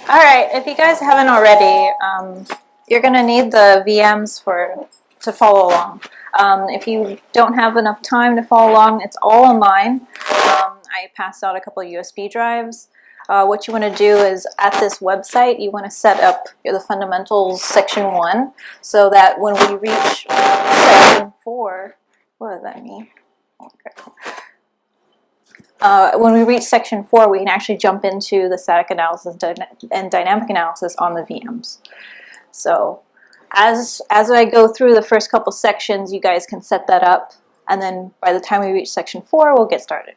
All right, if you guys haven't already, you're going to need the VMs to follow along. If you don't have enough time to follow along, it's all online. I passed out a couple of USB drives. What you want to do is at this website, you want to set up the fundamentals section 1 so that when we reach section 4, what does that mean? Okay. When we reach section 4, we can actually jump into the static analysis and dynamic analysis on the VMs. So as I go through the first couple sections, you guys can set that up, and then by the time we reach section 4, we'll get started.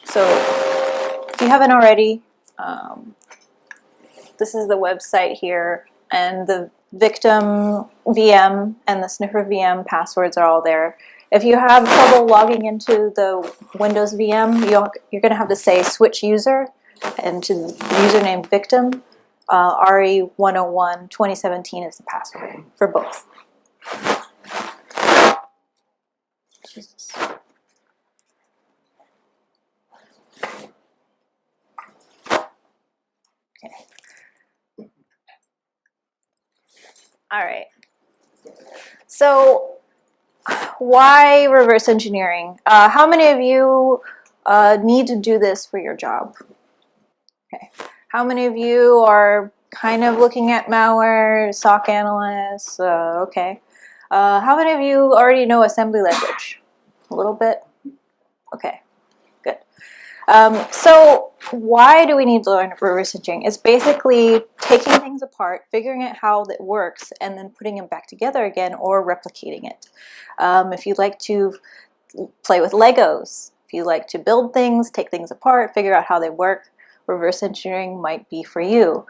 So if you haven't already, this is the website here, and the victim VM and the sniffer VM passwords are all there. If you have trouble logging into the Windows VM, you're going to have to say switch user and to the username victim. RE101 2017 is the password for both. Jesus. Okay. All right. So why reverse engineering? How many of you need to do this for your job? Okay. How many of you are kind of looking at malware, SOC analysts? Okay. How many of you already know assembly language? A little bit? Okay, good. So why do we need to learn reverse engineering? It's basically taking things apart, figuring out how it works, and then putting them back together again or replicating it. If you like to play with Legos, if you like to build things, take things apart, figure out how they work, reverse engineering might be for you.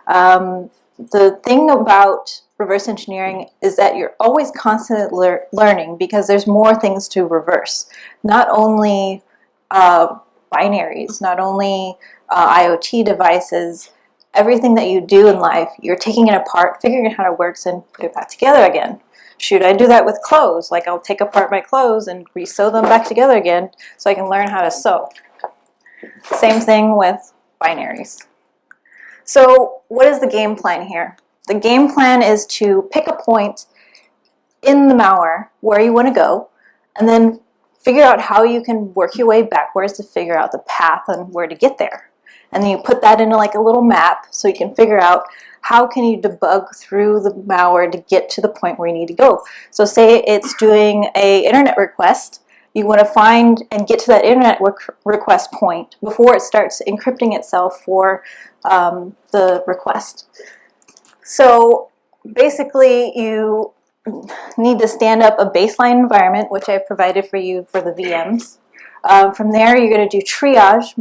The thing about reverse engineering is that you're always constantly learning because there's more things to reverse. Not only binaries, not only IoT devices, everything that you do in life, you're taking it apart, figuring out how it works, and put it back together again. Should I do that with clothes? Like I'll take apart my clothes and re-sew them back together again so I can learn how to sew. Same thing with binaries. So what is the game plan here? The game plan is to pick a point in the malware where you want to go and then figure out how you can work your way backwards to figure out the path and where to get there. And then you put that into like a little map so you can figure out how can you debug through the malware to get to the point where you need to go. So say it's doing an internet request. You want to find and get to that internet request point before it starts encrypting itself for the request. So basically you need to stand up a baseline environment, which I provided for you for the VMs. From there you're going to do triage,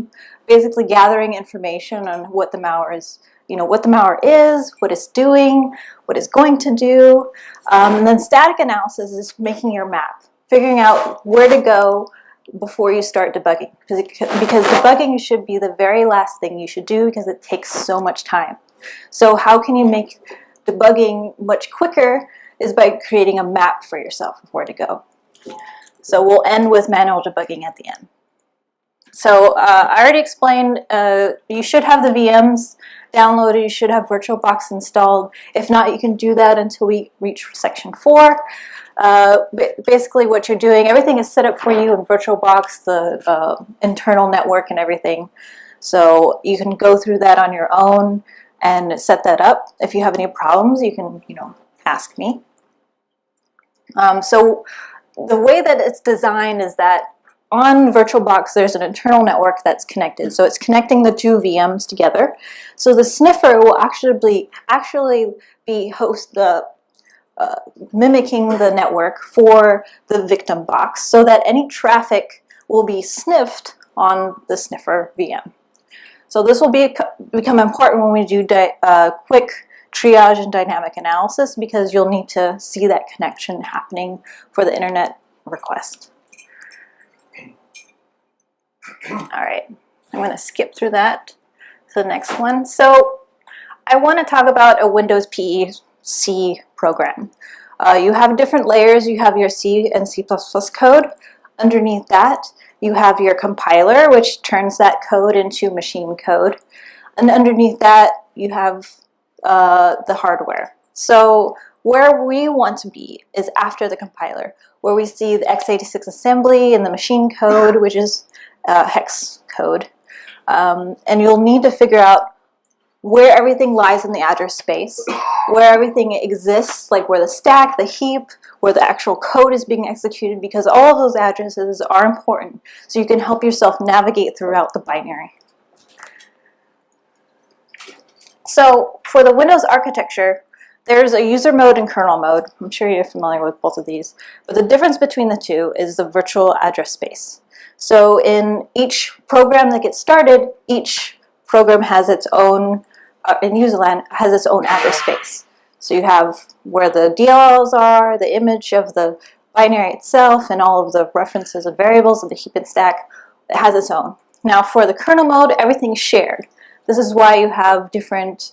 basically gathering information on what the malware is, what the malware is, what it's doing, what it's going to do. And then static analysis is making your map, figuring out where to go before you start debugging. Because debugging should be the very last thing you should do because it takes so much time. So how can you make debugging much quicker is by creating a map for yourself of where to go. So we'll end with manual debugging at the end. So I already explained you should have the VMs downloaded, you should have VirtualBox installed. If not, you can do that until we reach section 4. Basically what you're doing, everything is set up for you in VirtualBox, the internal network and everything. So you can go through that on your own and set that up. If you have any problems, you can ask me. So the way that it's designed is that on VirtualBox there's an internal network that's connected. So it's connecting the two VMs together. So the sniffer will actually be mimicking the network for the victim box so that any traffic will be sniffed on the sniffer VM. So this will become important when we do quick triage and dynamic analysis because you'll need to see that connection happening for the internet request. All right, I'm going to skip through that to the next one. So I want to talk about a Windows PE-C program. You have different layers. You have your C and C++ code. Underneath that, you have your compiler, which turns that code into machine code. and underneath that you have the hardware. So where we want to be is after the compiler, where we see the x86 assembly and the machine code, which is hex code. And you'll need to figure out where everything lies in the address space, where everything exists, like where the stack, the heap, where the actual code is being executed, because all of those addresses are important, so you can help yourself navigate throughout the binary. So for the Windows architecture, there's a user mode and kernel mode. I'm sure you're familiar with both of these, but the difference between the two is the virtual address space. So in each program that gets started, each program has its own, in userland, has its own address space. So you have where the DLLs are, the image of the binary itself, and all of the references of variables of the heap and stack. It has its own. Now for the kernel mode, everything's shared. This is why you have different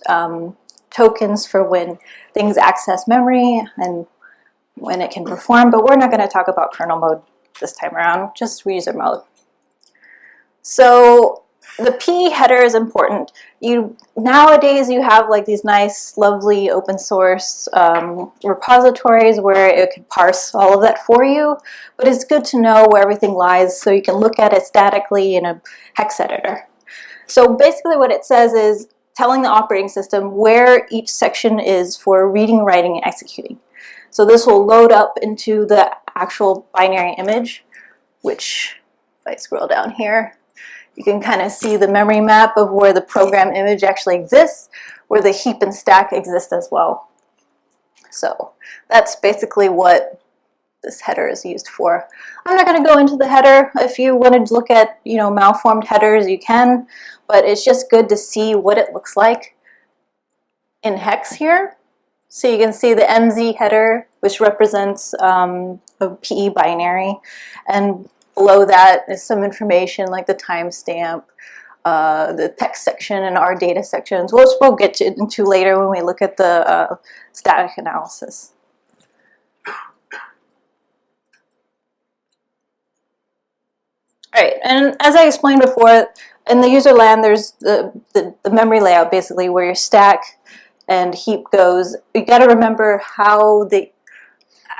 tokens for when things access memory and when it can perform, but we're not going to talk about kernel mode this time around, just user mode. So the P header is important. Nowadays you have like these nice, lovely open source repositories where it could parse all of that for you, but it's good to know where everything lies so you can look at it statically in a hex editor. So basically what it says is telling the operating system where each section is for reading, writing, and executing. So this will load up into the actual binary image, which if I scroll down here, you can kind of see the memory map of where the program image actually exists, where the heap and stack exist as well. So that's basically what this header is used for. I'm not going to go into the header. If you wanted to look at, malformed headers, you can, but it's just good to see what it looks like in hex here. So you can see the MZ header, which represents a PE binary, and below that is some information like the timestamp, the text section, and our data sections, which we'll get into later when we look at the static analysis. All right, and as I explained before, in the user land, there's the memory layout, basically, where your stack and heap goes. You got to remember how the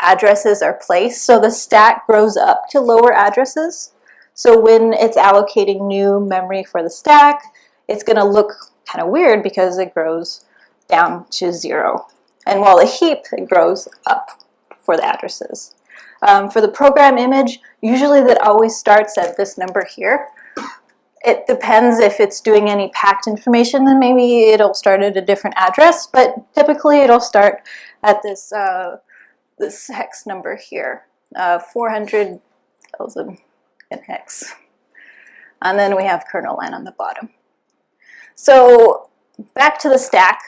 addresses are placed. So the stack grows up to lower addresses. So when it's allocating new memory for the stack, it's going to look kind of weird because it grows down to 0. And while the heap, it grows up for the addresses. For the program image, usually that always starts at this number here. It depends if it's doing any packed information, then maybe it'll start at a different address, but typically it'll start at this this hex number here, 400,000 in hex. And then we have kernel line on the bottom. So back to the stack.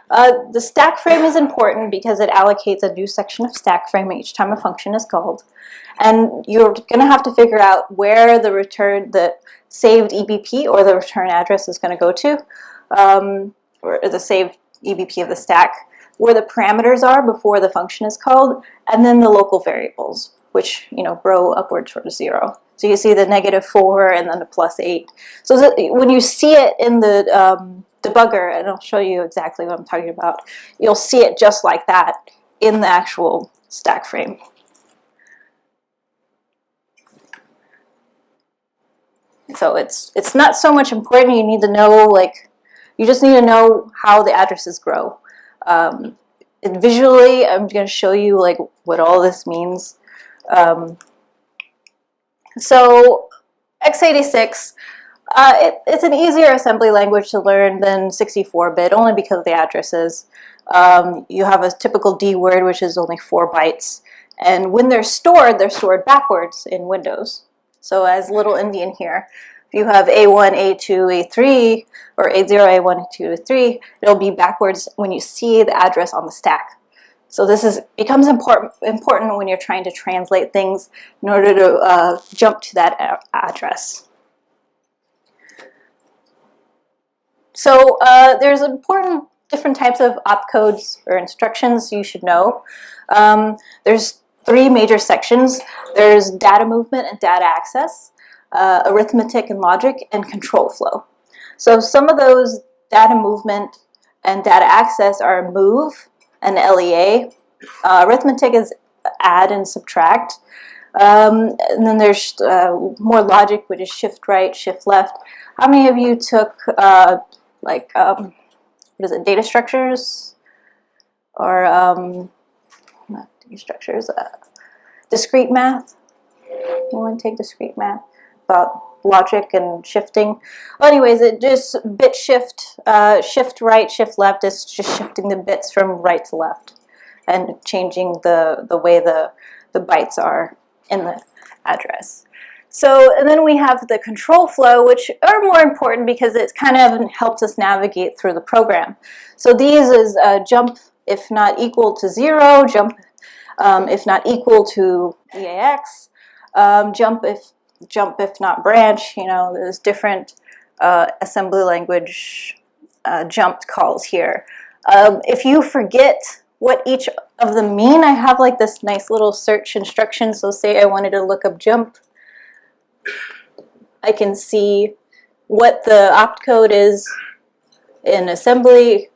The stack frame is important because it allocates a new section of stack frame each time a function is called. And you're going to have to figure out where the saved EBP or the return address is going to go to, or the saved EBP of the stack, where the parameters are before the function is called, and then the local variables, which grow upward towards 0. So you see the -4 and then the +8. So when you see it in the debugger, and I'll show you exactly what I'm talking about, you'll see it just like that in the actual stack frame. So it's not so much important. You need to know, you just need to know how the addresses grow. And visually, I'm going to show you what all this means. So x86, it's an easier assembly language to learn than 64-bit, only because of the addresses. You have a typical D word, which is only 4 bytes. And when they're stored backwards in Windows. So as little Indian here, if you have A1, A2, A3, or A0, A1, A2, A3, it'll be backwards when you see the address on the stack. So this becomes important when you're trying to translate things in order to jump to that address. So there's important different types of opcodes or instructions you should know. There's 3 major sections. There's data movement and data access, arithmetic and logic, and control flow. So some of those data movement and data access are move and LEA. Arithmetic is add and subtract. And then there's more logic, which is shift right, shift left. How many of you took what is it, data structures? Or not data structures, discrete math? Anyone take discrete math about logic and shifting? Well, anyways, it just bit shift, shift right, shift left is just shifting the bits from right to left and changing the way the bytes are in the address. So, and then we have the control flow, which are more important because it kind of helps us navigate through the program. So these is jump if not equal to 0, jump if not equal to EAX, jump if not branch. You know, there's different assembly language jump calls here. If you forget what each of them mean, I have like this nice little search instruction. So say I wanted to look up jump, I can see what the opcode is in assembly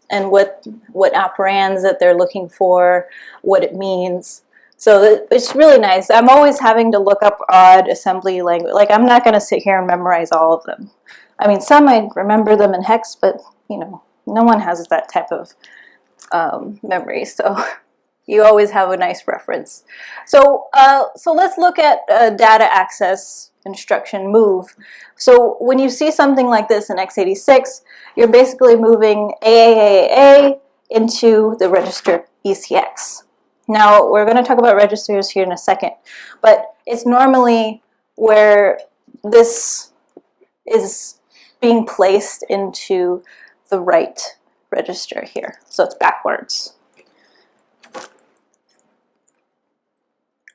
and what operands that they're looking for, what it means. So it's really nice. I'm always having to look up odd assembly language. Like, I'm not going to sit here and memorize all of them. I mean, some I remember them in Hex, but you know, no one has that type of memory. So you always have a nice reference. So so let's look at data access instruction move. So when you see something like this in x86, you're basically moving AAAA into the register ECX. Now, we're going to talk about registers here in a second, but it's normally where this is being placed into the right register here. So it's backwards.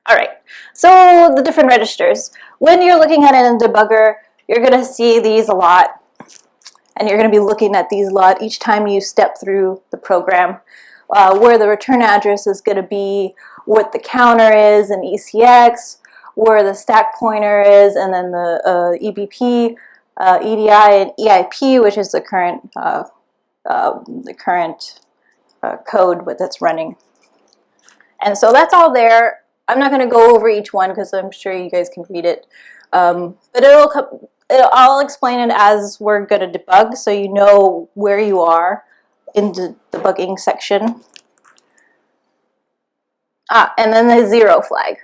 All right, so the different registers. When you're looking at it in debugger, you're going to see these a lot, and you're going to be looking at these a lot each time you step through the program, where the return address is going to be, what the counter is in ECX, where the stack pointer is, and then the EBP, EDI, and EIP, which is the current code that's running. And so that's all there. I'm not going to go over each one because I'm sure you guys can read it. But I'll explain it as we're going to debug, so you know where you are in the debugging section. And then the 0 flag.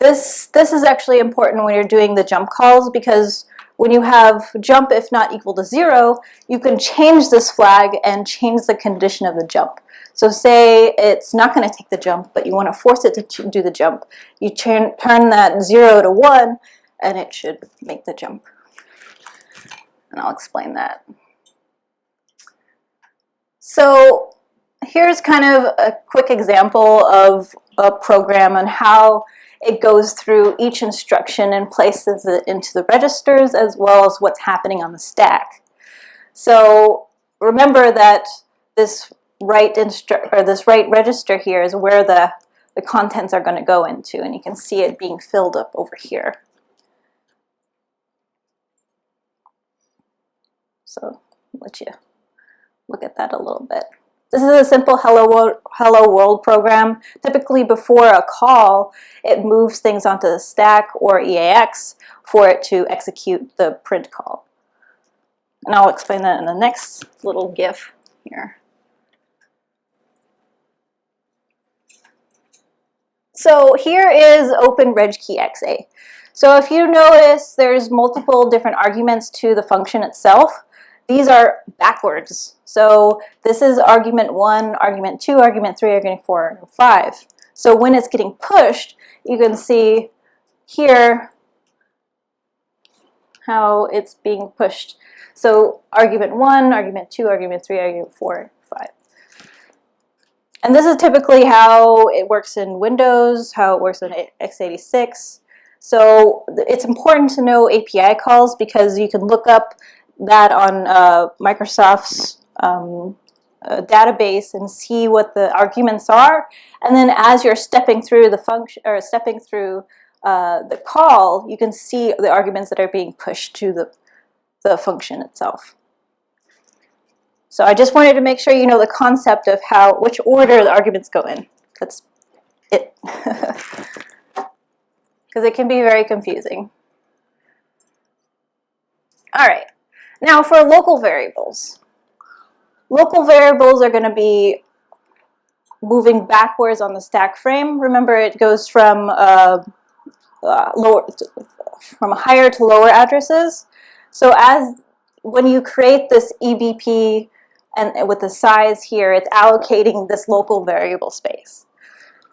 This is actually important when you're doing the jump calls, because when you have jump if not equal to 0, you can change this flag and change the condition of the jump. So say it's not going to take the jump, but you want to force it to do the jump. You turn that 0 to 1, and it should make the jump. And I'll explain that. So here's kind of a quick example of a program and how it goes through each instruction and places it into the registers as well as what's happening on the stack. So remember that this right register here is where the contents are going to go into, and you can see it being filled up over here. So I'll let you look at that a little bit. This is a simple hello world program. Typically before a call, it moves things onto the stack or EAX for it to execute the print call. And I'll explain that in the next little GIF here. So here is OpenRegKeyXA. So if you notice, there's multiple different arguments to the function itself. These are backwards. So this is argument 1, argument 2, argument 3, argument 4, and 5. So when it's getting pushed, you can see here how it's being pushed. So argument 1, argument 2, argument 3, argument 4, and 5. And this is typically how it works in Windows, how it works in x86. So it's important to know API calls because you can look up that on Microsoft's database and see what the arguments are. And then as you're stepping through the function or stepping through the call, you can see the arguments that are being pushed to the function itself. So I just wanted to make sure you know the concept of which order the arguments go in. That's it. Because it can be very confusing. All right. Now for local variables. Local variables are going to be moving backwards on the stack frame. Remember, it goes from from higher to lower addresses. So when you create this EBP and with the size here, it's allocating this local variable space.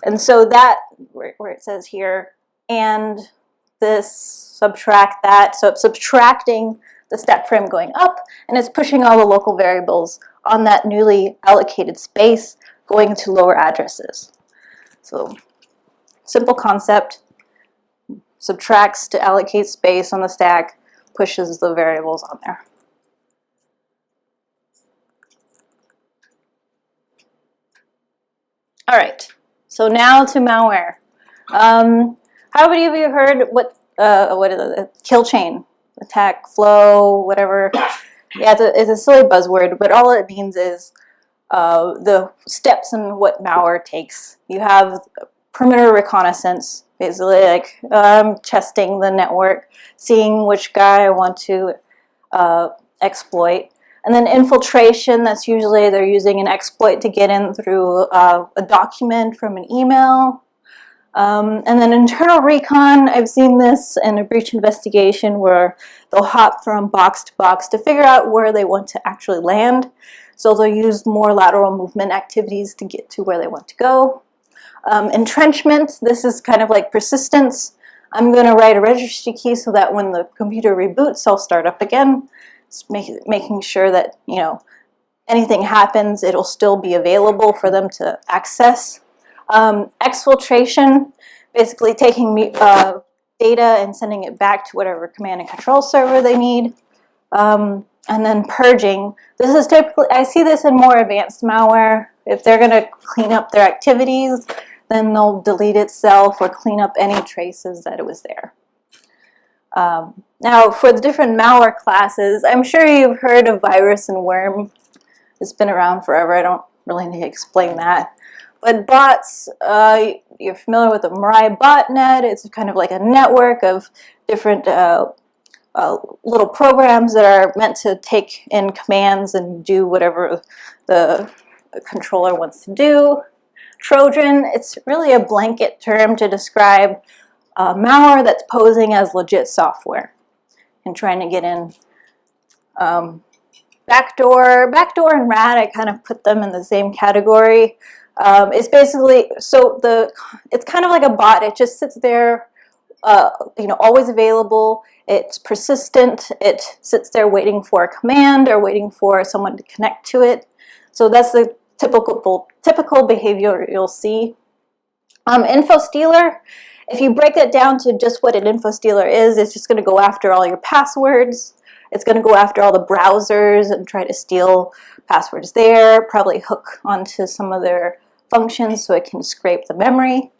And so that, where it says here, and this subtract that, so it's subtracting the stack frame going up, and it's pushing all the local variables on that newly allocated space going to lower addresses. So simple concept, subtracts to allocate space on the stack, pushes the variables on there. All right, so now to malware. How many of you heard what is it? Kill chain, attack flow, whatever? Yeah, it's a silly buzzword, but all it means is the steps in what malware takes. You have perimeter reconnaissance, basically like testing the network, seeing which guy I want to exploit. And then infiltration, that's usually they're using an exploit to get in through a document from an email. And then internal recon, I've seen this in a breach investigation where they'll hop from box to box to figure out where they want to actually land. So they'll use more lateral movement activities to get to where they want to go. Entrenchment, this is kind of like persistence. I'm going to write a registry key so that when the computer reboots, I'll start up again. It's making sure that, you know, anything happens, it'll still be available for them to access. Exfiltration, basically taking data and sending it back to whatever command and control server they need. And then purging. This is typically, I see this in more advanced malware. If they're going to clean up their activities, then they'll delete itself or clean up any traces that it was there. Now, for the different malware classes, I'm sure you've heard of virus and worm. It's been around forever. I don't really need to explain that. But bots, you're familiar with the Mirai botnet. It's kind of like a network of different little programs that are meant to take in commands and do whatever the controller wants to do. Trojan, it's really a blanket term to describe malware that's posing as legit software and trying to get in. Backdoor and rat, I kind of put them in the same category. It's basically, it's kind of like a bot. It just sits there, you know, always available. It's persistent. It sits there waiting for a command or waiting for someone to connect to it. So that's the typical behavior you'll see. Info stealer, if you break it down to just what an info stealer is, it's just going to go after all your passwords. It's going to go after all the browsers and try to steal passwords there, probably hook onto some of their functions so it can scrape the memory,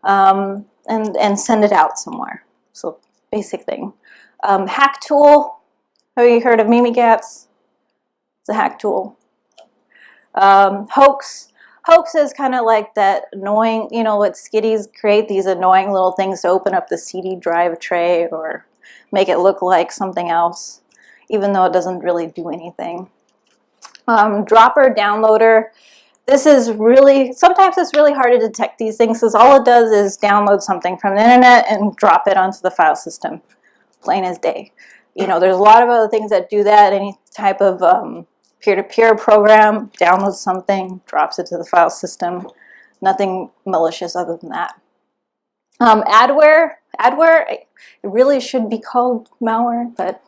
and send it out somewhere. So basic thing. Hack tool, have you heard of Mimikatz? It's a hack tool. Hoax. Hoax is kind of like that annoying, you know, what skitties create, these annoying little things to open up the CD drive tray or make it look like something else, even though it doesn't really do anything. Dropper, downloader. This is really, sometimes it's really hard to detect these things because all it does is download something from the internet and drop it onto the file system, plain as day. You know, there's a lot of other things that do that. Any type of peer-to-peer program downloads something, drops it to the file system. Nothing malicious other than that. Adware, it really should be called malware, but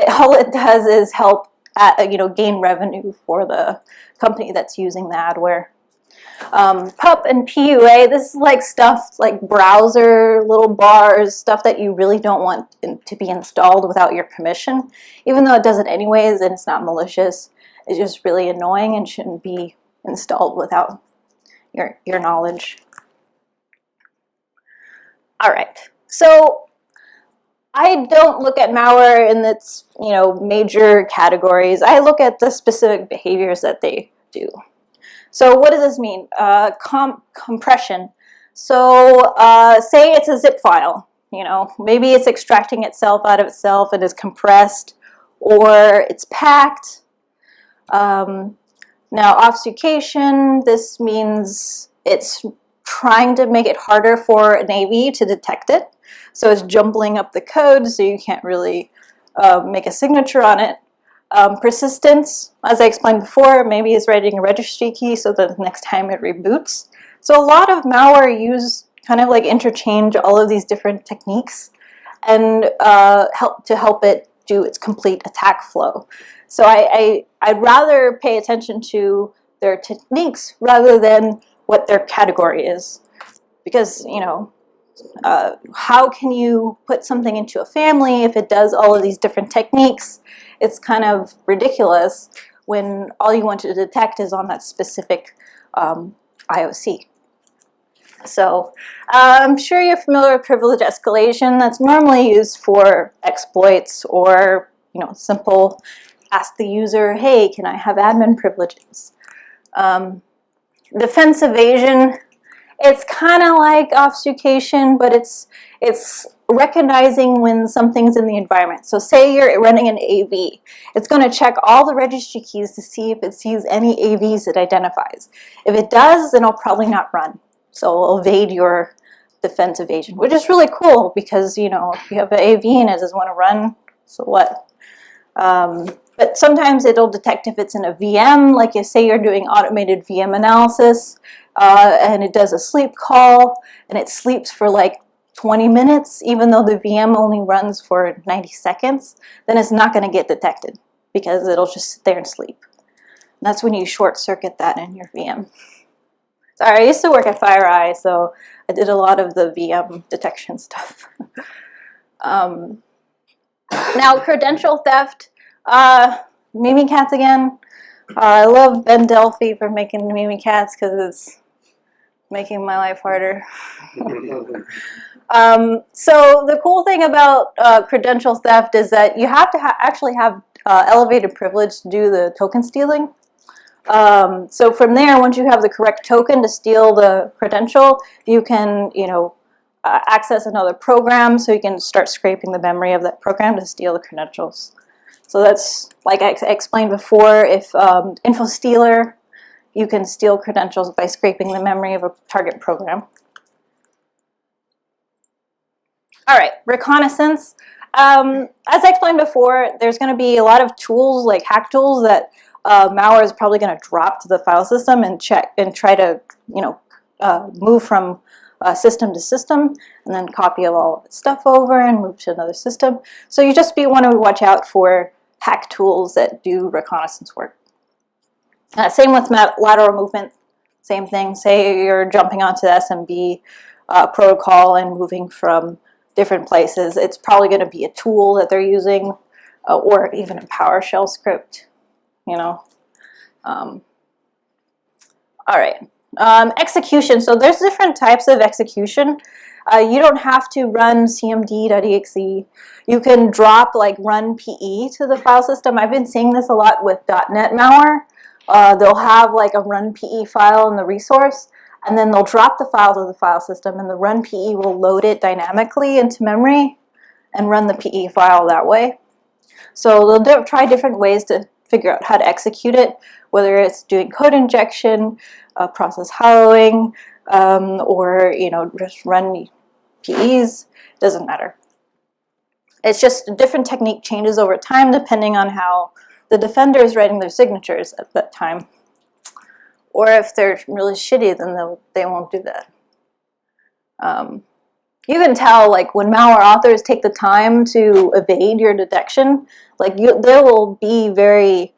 all it does is help gain revenue for the company that's using the adware. PUP and PUA, this is like stuff like browser, little bars, stuff that you really don't want to be installed without your permission, even though it does it anyways and it's not malicious. It's just really annoying and shouldn't be installed without your knowledge. All right, so I don't look at malware in its, major categories. I look at the specific behaviors that they do. So what does this mean? Compression. So say it's a zip file. Maybe it's extracting itself out of itself and is compressed, or it's packed. Now, obfuscation, this means it's trying to make it harder for an AV to detect it. So it's jumbling up the code so you can't really make a signature on it. Persistence, as I explained before, maybe it's writing a registry key so that the next time it reboots. So a lot of malware use kind of like interchange all of these different techniques and help it do its complete attack flow. So I'd rather pay attention to their techniques rather than what their category is. Because, how can you put something into a family if it does all of these different techniques? It's kind of ridiculous when all you want to detect is on that specific IOC. So I'm sure you're familiar with privilege escalation. That's normally used for exploits or simple ask the user, hey, can I have admin privileges? Defense evasion, it's kind of like obfuscation, but it's recognizing when something's in the environment. So say you're running an AV. It's going to check all the registry keys to see if it sees any AVs it identifies. If it does, then it'll probably not run. So it'll evade your defense evasion, which is really cool because, if you have an AV and it doesn't want to run, so what? But sometimes it'll detect if it's in a VM, like you say you're doing automated VM analysis, and it does a sleep call, and it sleeps for like 20 minutes, even though the VM only runs for 90 seconds, then it's not going to get detected because it'll just sit there and sleep. And that's when you short circuit that in your VM. Sorry, I used to work at FireEye, so I did a lot of the VM detection stuff. Now, credential theft, Mimikatz again. I love Ben Delphi for making Mimikatz because it's making my life harder. So the cool thing about credential theft is that you have to actually have elevated privilege to do the token stealing. So from there, once you have the correct token to steal the credential, you can, access another program, so you can start scraping the memory of that program to steal the credentials. So that's, like I explained before, if info stealer, you can steal credentials by scraping the memory of a target program. All right, reconnaissance. As I explained before, there's going to be a lot of tools, like hack tools, that malware is probably going to drop to the file system and check and try to, move from system to system, and then copy all of its stuff over and move to another system. So you just want to watch out for hack tools that do reconnaissance work. Same with lateral movement. Same thing. Say you're jumping onto the SMB protocol and moving from different places. It's probably going to be a tool that they're using, or even a PowerShell script. All right. Execution. So there's different types of execution. You don't have to run cmd.exe. You can drop like run PE to the file system. I've been seeing this a lot with .NET malware. They'll have like a run PE file in the resource, and then they'll drop the file to the file system, and the run PE will load it dynamically into memory and run the PE file that way. So they'll try different ways to figure out how to execute it, whether it's doing code injection, process hollowing, or just run PEs. Doesn't matter. It's just a different technique changes over time depending on how the defender is writing their signatures at that time. Or if they're really shitty, then they won't do that. You can tell, like, when malware authors take the time to evade your detection, like, they will be very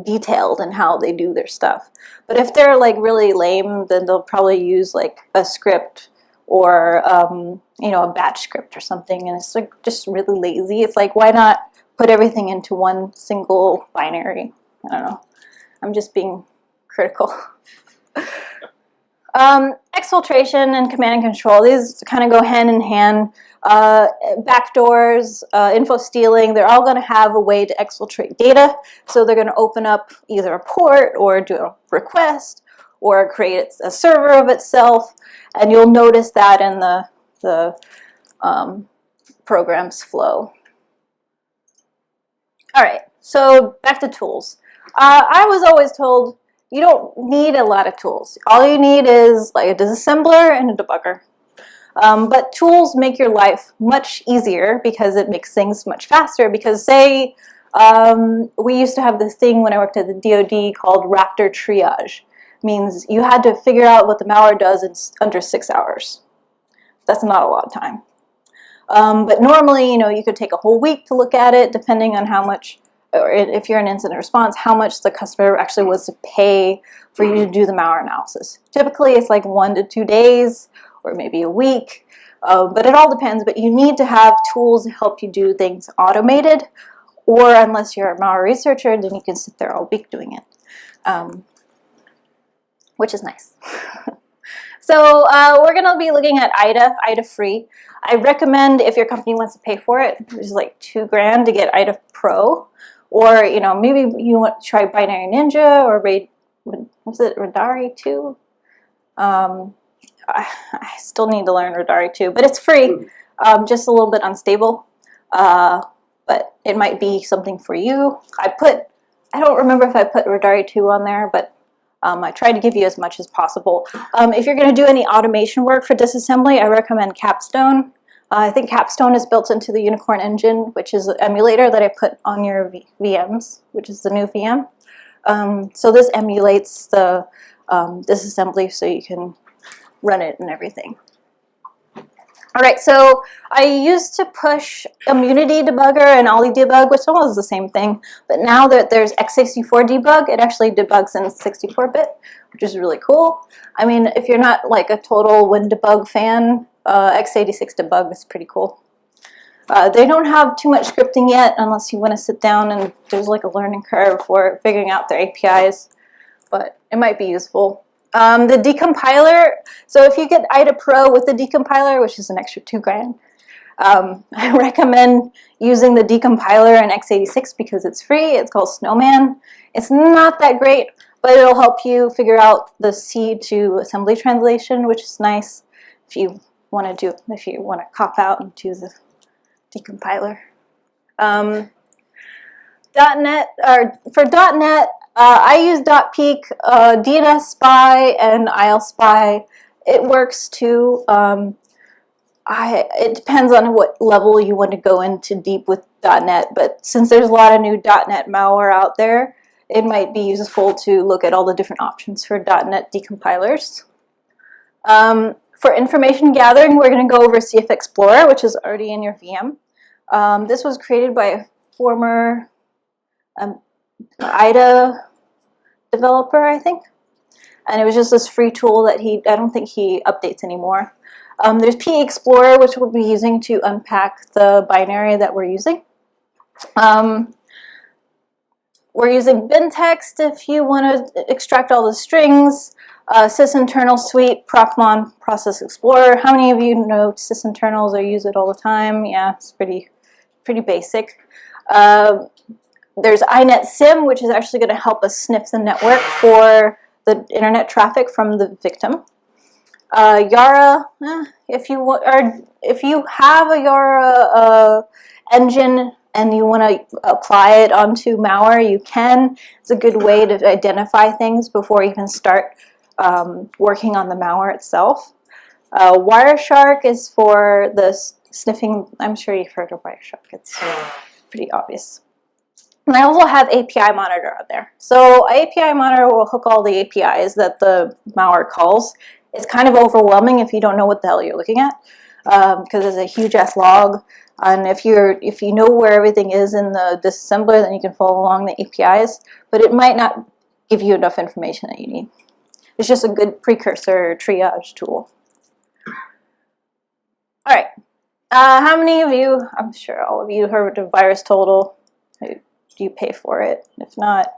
detailed in how they do their stuff. But if they're, like, really lame, then they'll probably use, like, a script or, a batch script or something, and it's, like, just really lazy. It's like, why not put everything into one single binary? I don't know. I'm just being critical. Exfiltration and command and control, these kind of go hand in hand. backdoors, info stealing, they're all going to have a way to exfiltrate data. So they're going to open up either a port or do a request or create a server of itself. And you'll notice that in the program's flow. All right, so back to tools. I was always told you don't need a lot of tools. All you need is like a disassembler and a debugger. But tools make your life much easier because it makes things much faster. Because say we used to have this thing when I worked at the DoD called Raptor Triage. Means you had to figure out what the malware does in under 6 hours. That's not a lot of time. But normally, you could take a whole week to look at it, depending on how much, or if you're an incident response, how much the customer actually was to pay for you to do the malware analysis. Typically, it's like 1 to 2 days, or maybe a week, but it all depends. But you need to have tools to help you do things automated, or unless you're a malware researcher, then you can sit there all week doing it, which is nice. So we're going to be looking at IDA free. I recommend if your company wants to pay for it, which is like $2 grand to get IDA Pro, or maybe you want to try Binary Ninja or what's it, Radari 2? I still need to learn Radari 2, but it's free, just a little bit unstable, but it might be something for you. I don't remember if I put Radari 2 on there, but I tried to give you as much as possible. If you're going to do any automation work for disassembly, I recommend Capstone. I think Capstone is built into the Unicorn engine, which is an emulator that I put on your VMs, which is the new VM. So this emulates the disassembly so you can run it and everything. All right, so I used to push Immunity Debugger and Ollie Debug, which almost is the same thing, but now that there's X64 Debug, it actually debugs in 64-bit, which is really cool. I mean, if you're not like a total WinDebug fan, X86 Debug is pretty cool. They don't have too much scripting yet, unless you want to sit down and there's like a learning curve for figuring out their APIs, but it might be useful. The decompiler, so if you get IDA Pro with the decompiler, which is an extra $2 grand, I recommend using the decompiler in x86 because it's free. It's called Snowman. It's not that great, but it'll help you figure out the C to assembly translation, which is nice if you want to cop out and do the decompiler. .NET, or for .NET, I use .peek, DNS Spy, and ILSpy. It works too. It depends on what level you want to go into deep with .NET, but since there's a lot of new .NET malware out there, it might be useful to look at all the different options for .NET decompilers. For information gathering, we're going to go over Cff Explorer, which is already in your VM. This was created by a former IDA developer, I think, and it was just this free tool that I don't think he updates anymore. There's P Explorer, which we'll be using to unpack the binary that we're using. We're using bintext if you want to extract all the strings. Sysinternal Suite, Procmon, Process Explorer. How many of you know sysinternals or use it all the time? Yeah, it's pretty basic. There's INetSim, which is actually going to help us sniff the network for the internet traffic from the victim. Yara, if you have a Yara engine and you want to apply it onto malware, you can. It's a good way to identify things before you even start working on the malware itself. Wireshark is for the sniffing. I'm sure you've heard of Wireshark. It's pretty obvious. And I also have API Monitor on there. So API Monitor will hook all the APIs that the malware calls. It's kind of overwhelming if you don't know what the hell you're looking at, because it's a huge ass log. And if you know where everything is in the disassembler, then you can follow along the APIs. But it might not give you enough information that you need. It's just a good precursor triage tool. All right. How many of you? I'm sure all of you heard of Virustotal. Do you pay for it? If not,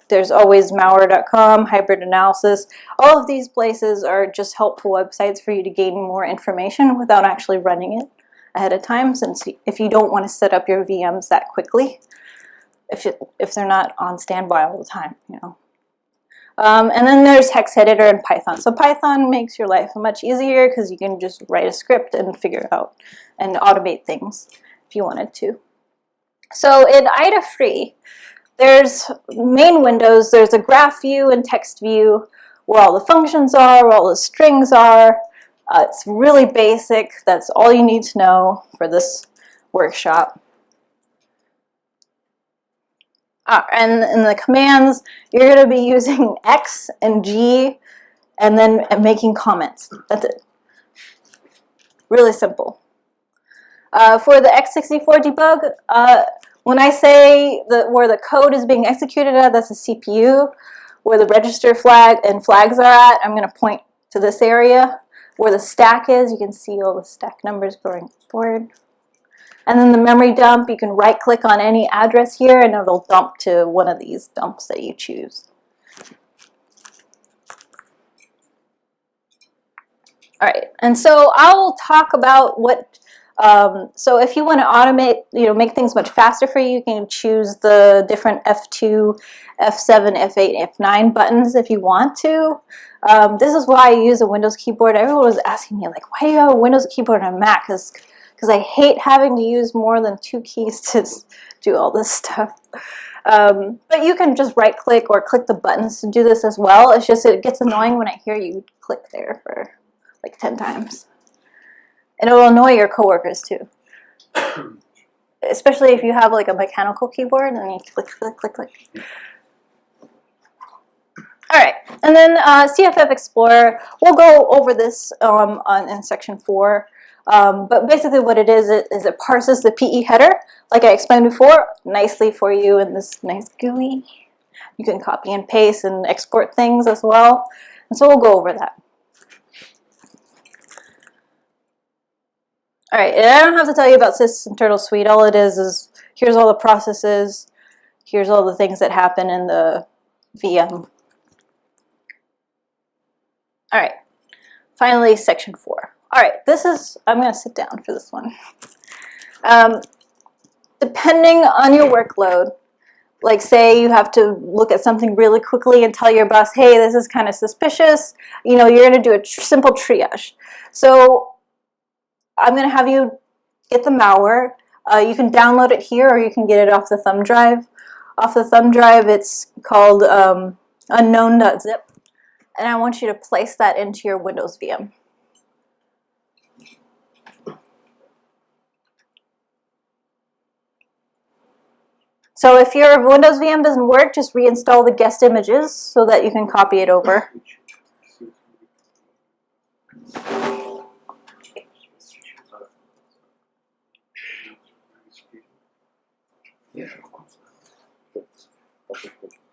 There's always malware.com, hybrid analysis. All of these places are just helpful websites for you to gain more information without actually running it ahead of time, since if you don't want to set up your VMs that quickly, if they're not on standby all the time, you know. And then there's Hex Editor and Python. So Python makes your life much easier because you can just write a script and figure it out and automate things if you wanted to. So in IDA-free, there's main windows. There's a graph view and text view where all the functions are, where all the strings are. It's really basic. That's all you need to know for this workshop. And in the commands, you're going to be using X and G and then making comments. That's it. Really simple. For the X64 debug, when I say where the code is being executed at, that's the CPU. Where the register flag and flags are at, I'm going to point to this area. Where the stack is, you can see all the stack numbers going forward. And then the memory dump, you can right-click on any address here and it'll dump to one of these dumps that you choose. All right, and so I'll talk about what, so if you want to automate, make things much faster for you, you can choose the different F2, F7, F8, F9 buttons if you want to. This is why I use a Windows keyboard. Everyone was asking me, like, why do you have a Windows keyboard on a Mac? Because I hate having to use more than 2 keys to do all this stuff. But you can just right-click or click the buttons to do this as well. It's just it gets annoying when I hear you click there for like 10 times. And it will annoy your coworkers too. Especially if you have like a mechanical keyboard and you click, click, click, click. All right, and then Cff Explorer, we'll go over this in section 4. But basically what it is it parses the PE header, like I explained before, nicely for you in this nice GUI. You can copy and paste and export things as well. And so we'll go over that. All right, and I don't have to tell you about sysinternal suite. All it is here's all the processes, here's all the things that happen in the VM. All right, finally section 4. All right, I'm going to sit down for this one. Depending on your workload, like say you have to look at something really quickly and tell your boss, hey, this is kind of suspicious, you're going to do a simple triage. So I'm going to have you get the malware. You can download it here or you can get it off the thumb drive. Off the thumb drive, it's called unknown.zip. And I want you to place that into your Windows VM. So if your Windows VM doesn't work, just reinstall the guest images so that you can copy it over.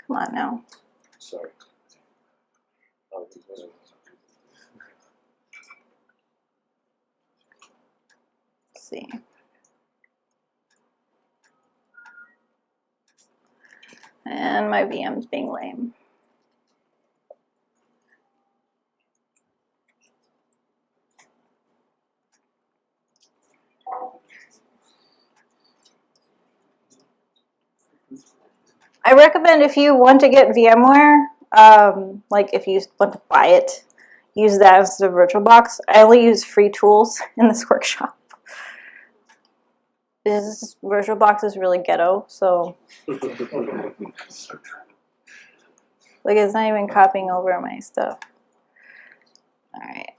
Come on now. Sorry. Let's see. And my VM's being lame. I recommend if you want to get VMware, like if you want to buy it, use that as the VirtualBox. I only use free tools in this workshop. This VirtualBox is really ghetto, so like it's not even copying over my stuff. All right.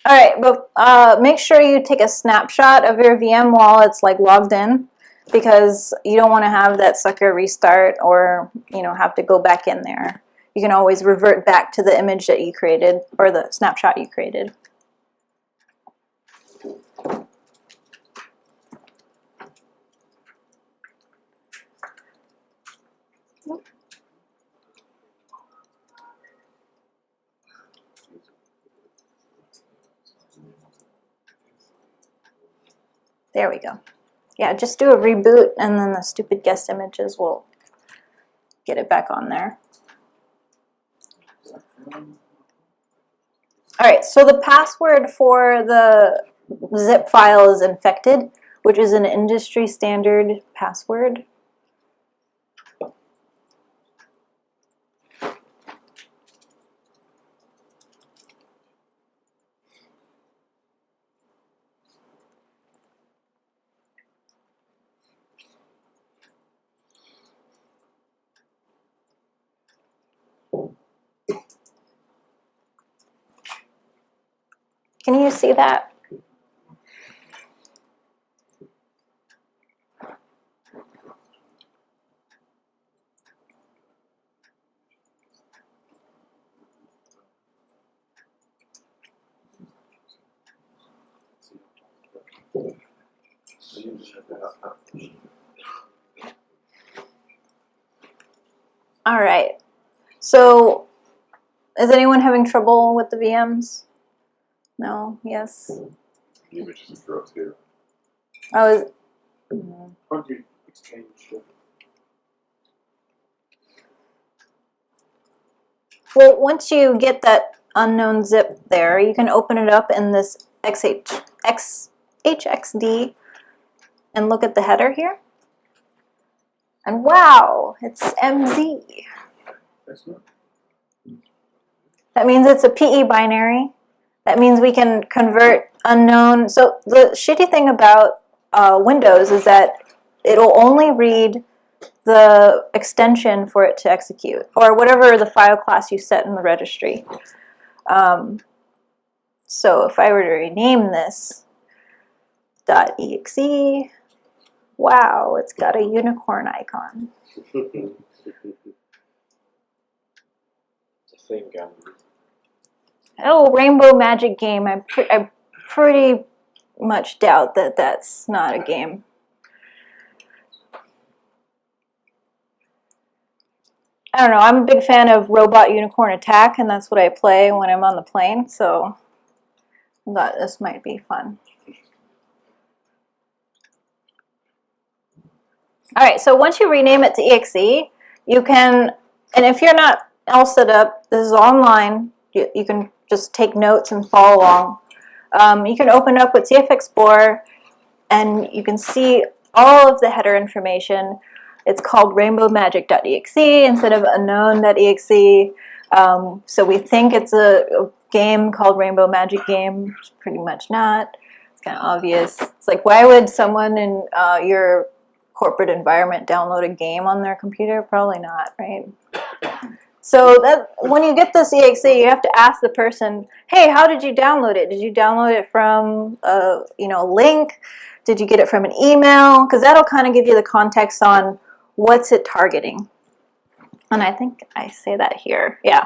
All right, but make sure you take a snapshot of your VM while it's like logged in, because you don't want to have that sucker restart or have to go back in there. You can always revert back to the image that you created or the snapshot you created. There we go. Yeah, just do a reboot and then the stupid guest images will get it back on there. All right, so the password for the zip file is infected, which is an industry standard password. Can you see that? All right. So, is anyone having trouble with the VMs? No? Yes? The images is gross here. Oh, is, Exchange. well, once you get that unknown zip there, you can open it up in this HXD and look at the header here. And wow, it's MZ. That's not. That means it's a PE binary. That means we can convert unknown. So the shitty thing about Windows is that it'll only read the extension for it to execute, or whatever the file class you set in the registry. So if I were to rename this .exe, wow, it's got a unicorn icon. The same gun. Oh, Rainbow Magic Game. I pretty much doubt that that's not a game. I don't know. I'm a big fan of Robot Unicorn Attack, and that's what I play when I'm on the plane, so I thought this might be fun. All right, so once you rename it to .exe, you can, and if you're not all set up, this is online. You can just take notes and follow along. You can open up with Cff Explorer, and you can see all of the header information. It's called rainbowmagic.exe instead of unknown.exe. So we think it's a game called Rainbow Magic Game. It's pretty much not. It's kind of obvious. It's like, why would someone in your corporate environment download a game on their computer? Probably not, right? So that when you get this exe, you have to ask the person, hey, how did you download it? Did you download it from a link? Did you get it from an email? Because that'll kind of give you the context on what's it targeting. And I think I say that here. Yeah.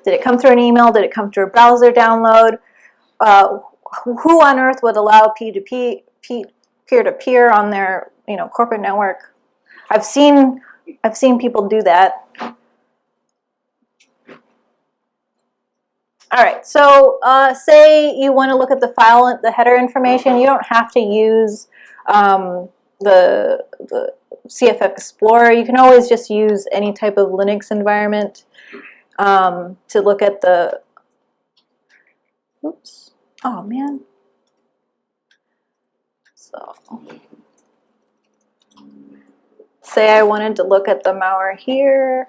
Did it come through an email? Did it come through a browser download? Who on earth would allow peer-to-peer on their corporate network? I've seen people do that. All right, so say you want to look at the file, the header information. You don't have to use the Cff Explorer. You can always just use any type of Linux environment to look at the, oops, oh man. So say I wanted to look at the malware here.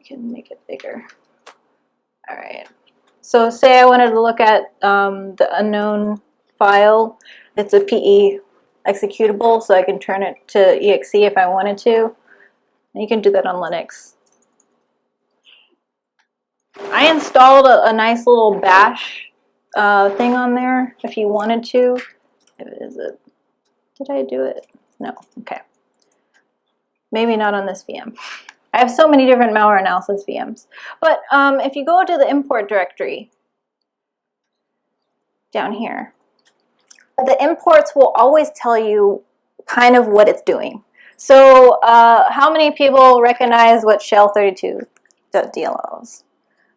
Can make it bigger. All right. So say I wanted to look at the unknown file. It's a PE executable, so I can turn it to exe if I wanted to. And you can do that on Linux. I installed a nice little bash thing on there if you wanted to. Did I do it? No. Okay. Maybe not on this VM. I have so many different malware analysis VMs. But if you go to the import directory down here, the imports will always tell you kind of what it's doing. So how many people recognize what shell32.dll is?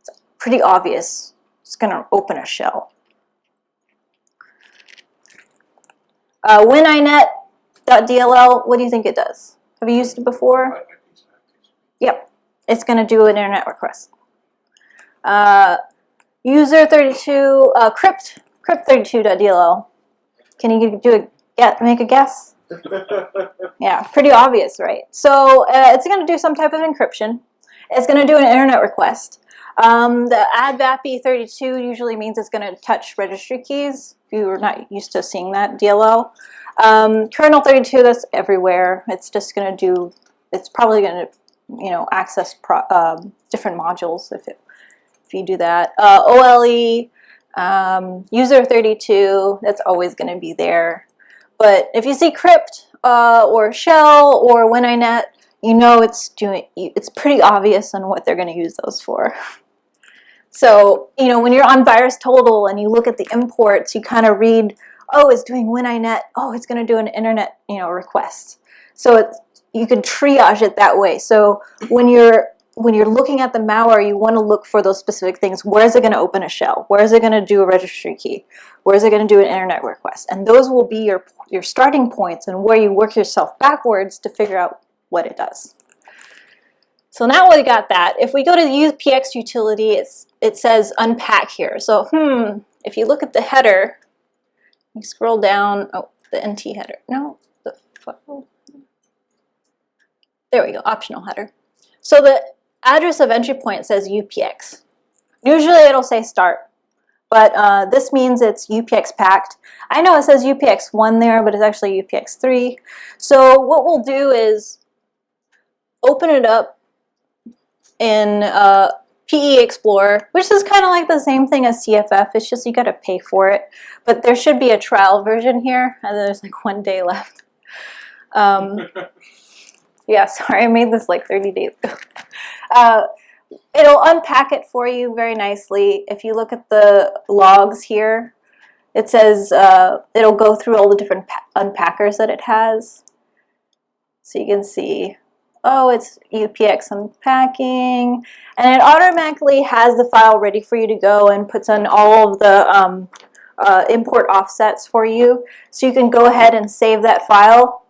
It's pretty obvious. It's going to open a shell. WinInet.dll, what do you think it does? Have you used it before? Yep. It's going to do an internet request. User32, crypt32.dll. Can you make a guess? Yeah, pretty obvious, right? So it's going to do some type of encryption. It's going to do an internet request. The advapi32 usually means it's going to touch registry keys. If you were not used to seeing that, DLL. Kernel32, that's everywhere. It's just going to do, it's probably going to, access different modules if you do that. OLE, user32, that's always going to be there. But if you see crypt or shell or WinInet, it's pretty obvious on what they're going to use those for. So, when you're on Virustotal and you look at the imports, you kind of read, oh, it's doing WinInet, oh, it's going to do an internet, request. So you can triage it that way. So when you're looking at the malware, you want to look for those specific things. Where is it going to open a shell? Where is it going to do a registry key? Where is it going to do an internet request? And those will be your starting points and where you work yourself backwards to figure out what it does. So now we got that. If we go to the UPX utility, it says unpack here. So if you look at the header, you scroll down, oh, the NT header. No, there we go, optional header. So the address of entry point says UPX. Usually it'll say start, but this means it's UPX packed. I know it says UPX1 there, but it's actually UPX3. So what we'll do is open it up in Cff Explorer, which is kind of like the same thing as CFF. It's just you got to pay for it. But there should be a trial version here, and there's like 1 day left. Yeah, sorry, I made this like 30 days ago. It'll unpack it for you very nicely. If you look at the logs here, it says it'll go through all the different unpackers that it has. So you can see, oh, it's UPX unpacking, and it automatically has the file ready for you to go and puts on all of the import offsets for you. So you can go ahead and save that file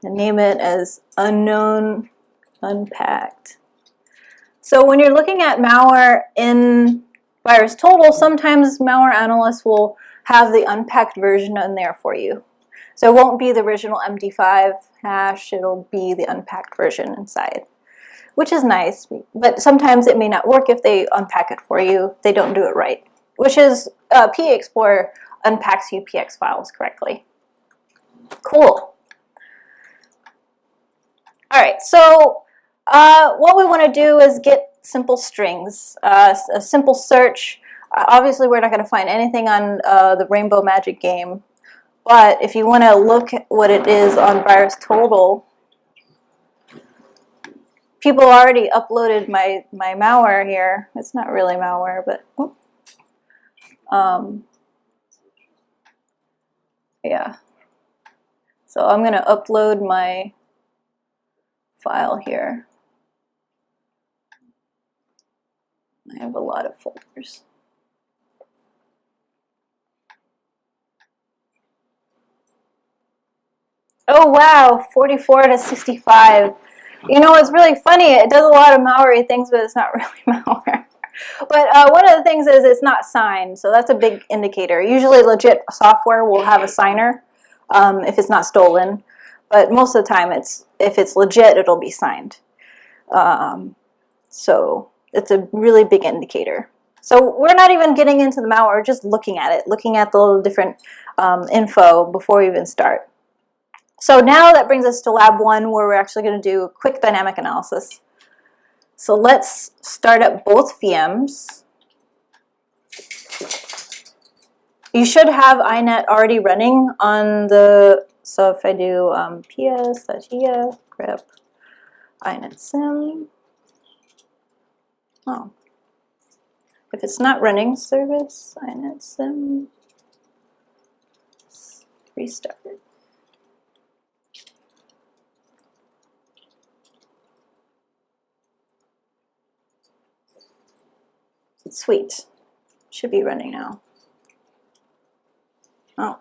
and name it as unknown unpacked. So when you're looking at malware in Virustotal, sometimes malware analysts will have the unpacked version in there for you. So it won't be the original MD5 hash, it'll be the unpacked version inside, which is nice, but sometimes it may not work if they unpack it for you. They don't do it right, which is Cff Explorer unpacks UPX files correctly. Cool. All right, so what we want to do is get simple strings, a simple search. Obviously, we're not going to find anything on the Rainbow Magic game, but if you want to look at what it is on Virustotal, people already uploaded my malware here. It's not really malware, but yeah. So I'm going to upload my file here. I have a lot of folders. Oh wow, 44 to 65. It's really funny. It does a lot of malware things, but it's not really malware. But one of the things is it's not signed, so that's a big indicator. Usually legit software will have a signer if it's not stolen. But most of the time, if it's legit, it'll be signed. So it's a really big indicator. So we're not even getting into the malware, we're just looking at it, looking at the little different info before we even start. So now that brings us to lab 1, where we're actually going to do a quick dynamic analysis. So let's start up both VMs. You should have iNet already running on the, so if I do ps-ef grep inetsim, oh, if it's not running service inetsim, restart it. Sweet. Should be running now. Oh.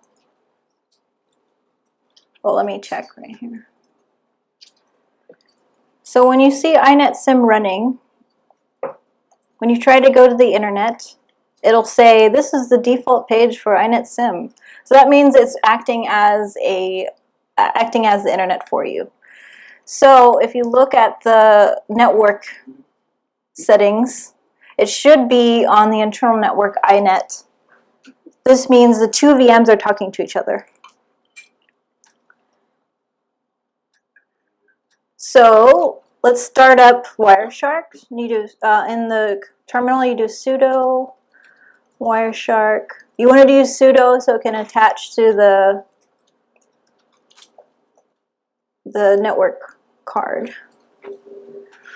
Well, let me check right here. So when you see inetsim running, when you try to go to the internet, it'll say this is the default page for inetsim. So that means it's acting as the internet for you. So if you look at the network settings, it should be on the internal network inet. This means the two VMs are talking to each other. So let's start up Wireshark. You do in the terminal you do sudo Wireshark. You want to use sudo so it can attach to the network card.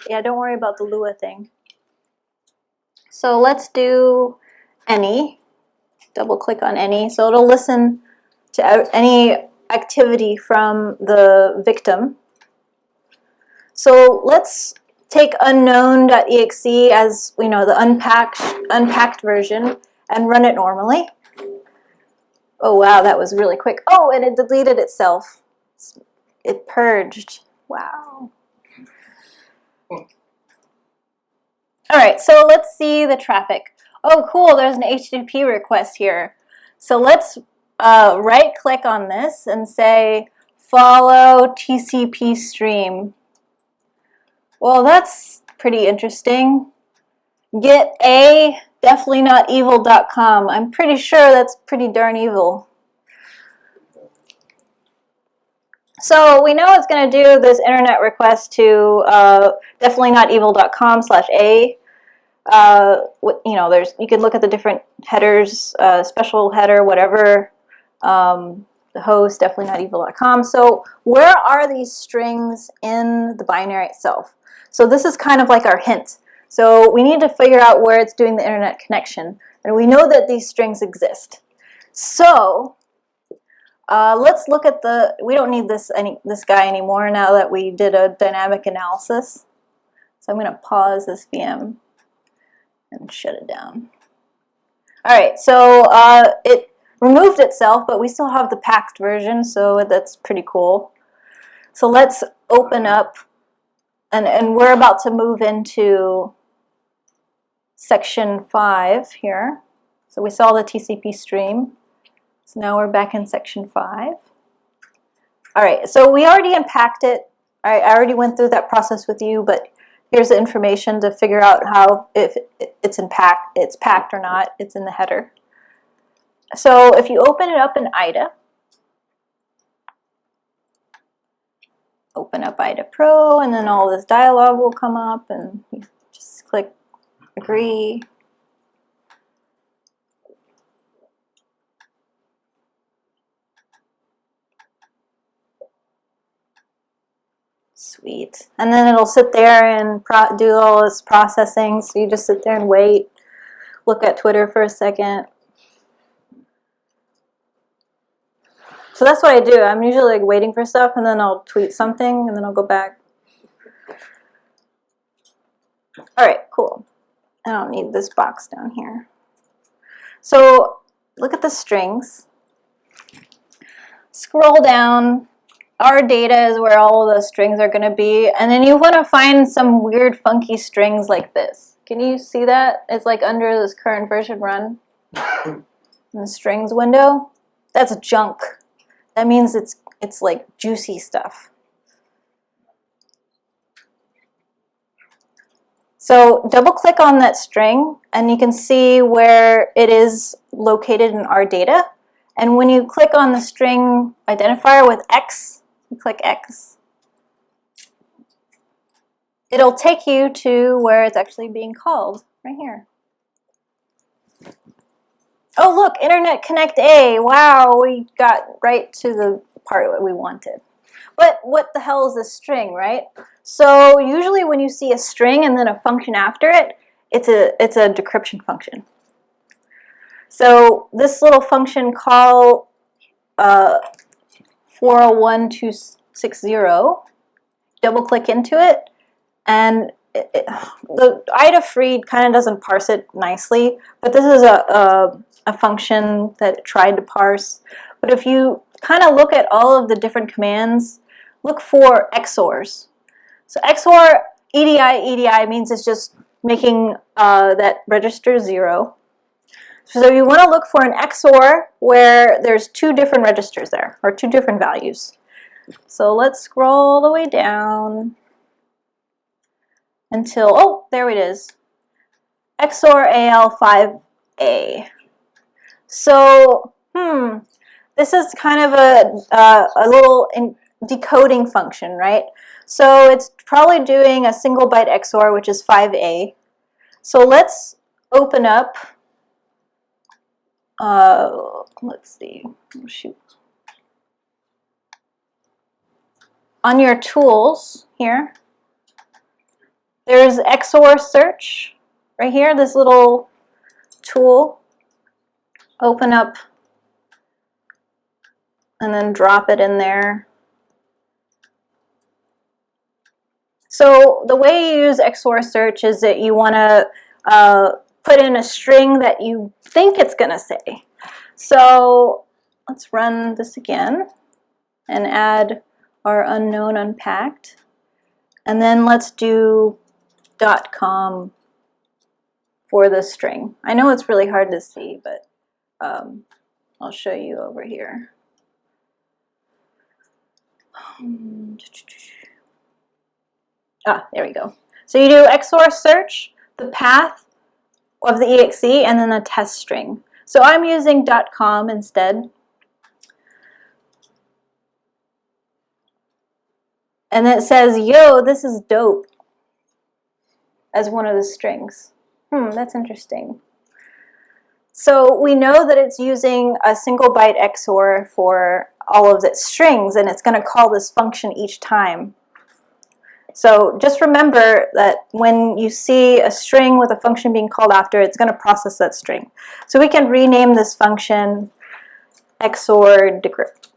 Yeah, don't worry about the Lua thing. So let's do any. Double click on any. So it'll listen to any activity from the victim. So let's take unknown.exe as we know the unpacked version and run it normally. Oh wow, that was really quick. Oh, and it deleted itself. It purged. Wow. All right, so let's see the traffic. Oh, cool, there's an HTTP request here. So let's right-click on this and say, follow TCP stream. Well, that's pretty interesting. Get a definitely not evil.com. I'm pretty sure that's pretty darn evil. So we know it's going to do this internet request to definitely not evil.com/a. You know, you can look at the different headers, special header, whatever. The host, definitely not evil.com. So where are these strings in the binary itself? So this is kind of like our hint. So we need to figure out where it's doing the internet connection. And we know that these strings exist. So let's look at we don't need this guy anymore now that we did a dynamic analysis. So I'm going to pause this VM and shut it down. All right, so it removed itself, but we still have the packed version, so that's pretty cool. So let's open up, and we're about to move into section 5 here. So we saw the TCP stream. So now we're back in section 5. All right, so we already unpacked it. I already went through that process with you, but here's the information to figure out how if it's packed or not. It's in the header. So if you open it up in IDA, open up IDA Pro, and then all this dialog will come up, and you just click agree. Sweet. And then it'll sit there and do all this processing, so you just sit there and wait, look at Twitter for a second. So that's what I do. I'm usually like waiting for stuff, and then I'll tweet something, and then I'll go back. All right, cool. I don't need this box down here. So look at the strings. Scroll down. Our data is where all of the strings are going to be, and then you want to find some weird, funky strings like this. Can you see that? It's like under this current version run in the strings window. That's junk. That means it's like juicy stuff. So double click on that string and you can see where it is located in our data. And when you click on the string identifier with X, you click X, it'll take you to where it's actually being called, right here. Oh look, Internet Connect A. Wow, we got right to the part that we wanted. But what the hell is this string, right? So usually when you see a string and then a function after it, it's a decryption function. So this little function call 401260, double click into it, and the ida_freed kind of doesn't parse it nicely, but this is a function that it tried to parse. But if you kind of look at all of the different commands, look for XORs. So XOR EDI means it's just making that register 0. So you want to look for an XOR where there's 2 different registers there, or 2 different values. So let's scroll all the way down until, oh, there it is. XOR AL5A. So, this is kind of a little decoding function, right? So it's probably doing a single byte XOR, which is 5A. So let's open up, let's see, oh, shoot. On your tools here, there's XOR search right here, this little tool. Open up and then drop it in there. So the way you use XOR search is that you want to put in a string that you think it's going to say. So let's run this again and add our unknown unpacked. And then let's do .com for the string. I know it's really hard to see, but I'll show you over here. There we go. So you do XOR search, the path of the exe, and then a test string. So I'm using .com instead. And it says, yo, this is dope, as one of the strings. That's interesting. So we know that it's using a single byte XOR for all of its strings, and it's going to call this function each time. So just remember that when you see a string with a function being called after, it's going to process that string. So we can rename this function XOR decrypt.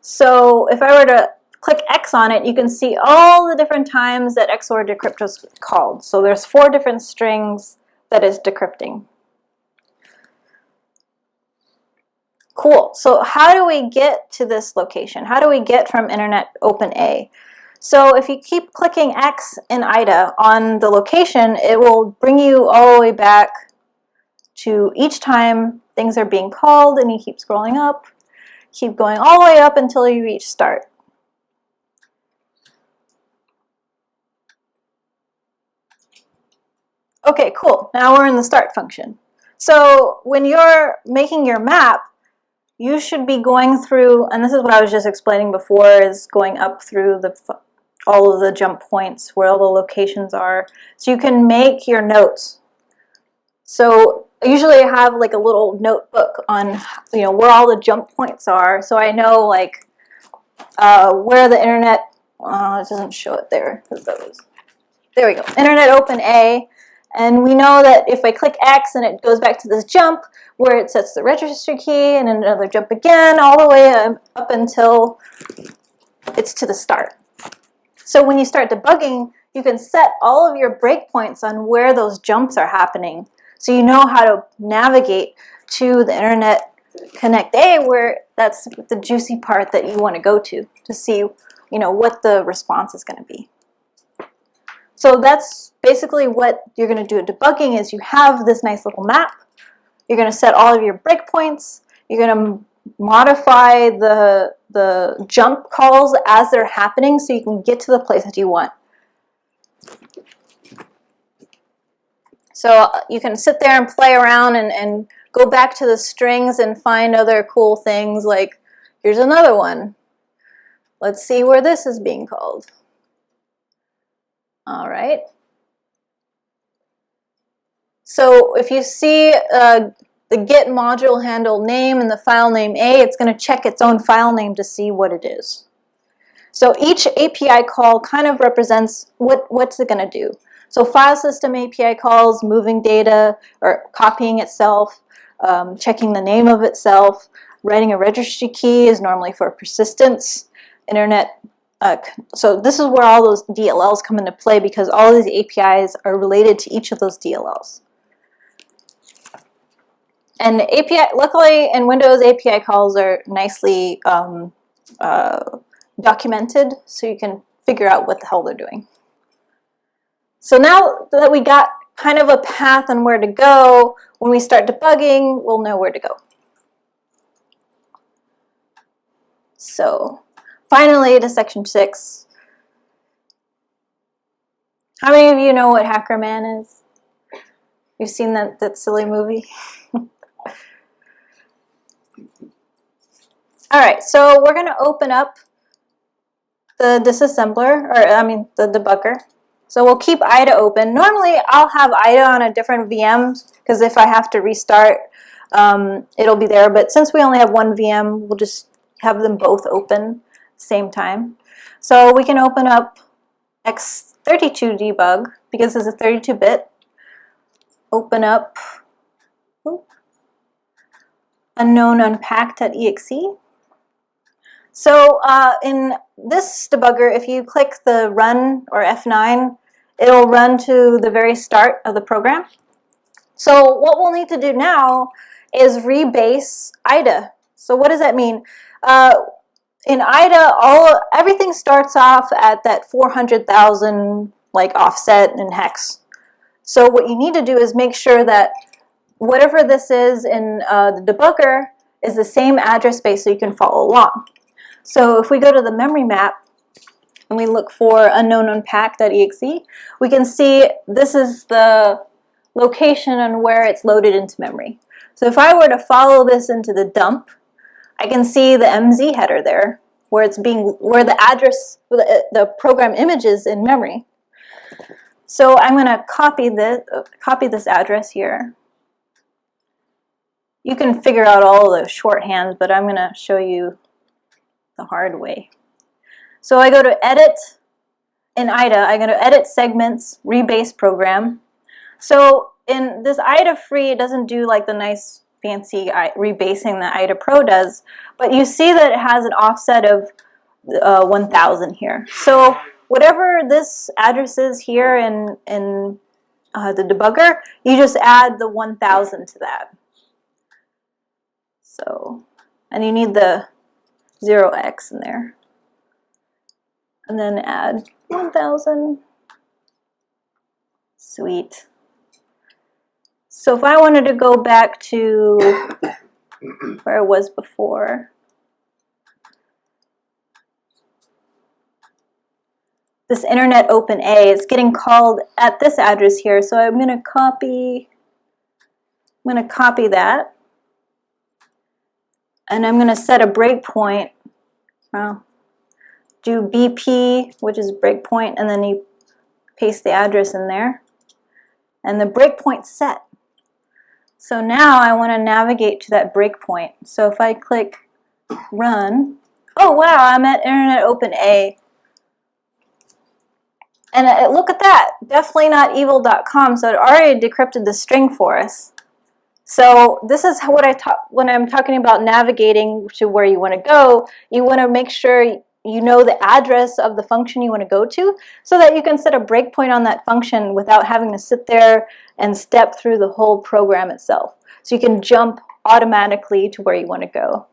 So if I were to click X on it, you can see all the different times that XOR decrypt was called. So there's 4 different strings that is decrypting. Cool. So how do we get to this location? How do we get from Internet Open A? So if you keep clicking X in IDA on the location, it will bring you all the way back to each time things are being called, and you keep scrolling up, keep going all the way up until you reach start. Okay, cool. Now we're in the start function. So when you're making your map, you should be going through, and this is what I was just explaining before, is going up through all of the jump points where all the locations are, so you can make your notes. So usually I have like a little notebook on where all the jump points are, so I know like where the internet. It doesn't show it there. There we go. Internet Open A. And we know that if I click X and it goes back to this jump where it sets the registry key and another jump again all the way up until it's to the start. So when you start debugging, you can set all of your breakpoints on where those jumps are happening. So you know how to navigate to the Internet Connect A, where that's the juicy part that you want to go to see what the response is going to be. So that's basically what you're going to do in debugging. Is you have this nice little map. You're going to set all of your breakpoints. You're going to modify the jump calls as they're happening so you can get to the place that you want. So you can sit there and play around and go back to the strings and find other cool things, like here's another one. Let's see where this is being called. All right. So if you see the get module handle name and the file name A, it's going to check its own file name to see what it is. So each API call kind of represents what's it going to do. So Filesystem API calls, moving data or copying itself, checking the name of itself. Writing a registry key is normally for persistence. Internet so this is where all those DLLs come into play, because all of these APIs are related to each of those DLLs. And API, luckily in Windows, API calls are nicely documented, so you can figure out what the hell they're doing. So now that we got kind of a path on where to go, when we start debugging, we'll know where to go. So finally to section 6. How many of you know what Hacker Man is? You've seen that silly movie? All right, so we're going to open up the disassembler, or I mean the debugger. So we'll keep IDA open. Normally I'll have IDA on a different VM, because if I have to restart, it'll be there. But since we only have one VM, we'll just have them both open at the same time. So we can open up X32 Debug, because it's a 32-bit. Open up unknown unpacked.exe. So in this debugger, if you click the run or F9, it'll run to the very start of the program. So what we'll need to do now is rebase IDA. So what does that mean? In IDA, everything starts off at that 400,000 like offset in hex. So what you need to do is make sure that whatever this is in the debugger is the same address space, so you can follow along. So if we go to the memory map and we look for unknown unpacked.exe, we can see this is the location and where it's loaded into memory. So if I were to follow this into the dump, I can see the MZ header there, where the address, the program image is in memory. So I'm going to copy this address here. You can figure out all of the shorthands, but I'm going to show you the hard way. So I go to Edit in IDA. I'm going to Edit Segments, Rebase Program. So in this IDA free, it doesn't do like the nice fancy rebasing that IDA Pro does, but you see that it has an offset of 1000 here. So whatever this address is here in the debugger, you just add the 1000 to that. So, and you need the 0x in there. And then add 1000. Sweet. So if I wanted to go back to where it was before, this Internet Open A is getting called at this address here. So I'm going to copy that. And I'm going to set a breakpoint. Well, do BP, which is breakpoint, and then you paste the address in there. And the breakpoint set. So now I want to navigate to that breakpoint. So if I click run, oh wow, I'm at Internet Open A. And look at that, definitely not evil.com, so it already decrypted the string for us. So this is what when I'm talking about navigating to where you want to go. You want to make sure you know the address of the function you want to go to, so that you can set a breakpoint on that function without having to sit there and step through the whole program itself. So you can jump automatically to where you want to go.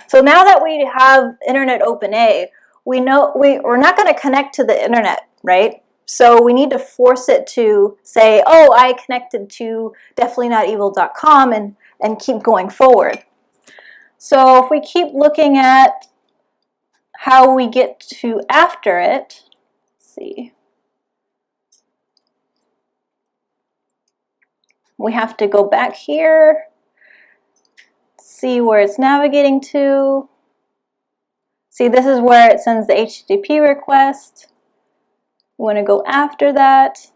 So now that we have Internet Open A, we know we're not going to connect to the internet, right? So we need to force it to say, oh, I connected to definitely not evil.com and keep going forward. So if we keep looking at how we get to after it, let's see. We have to go back here, see where it's navigating to. See, this is where it sends the HTTP request. We want to go after that,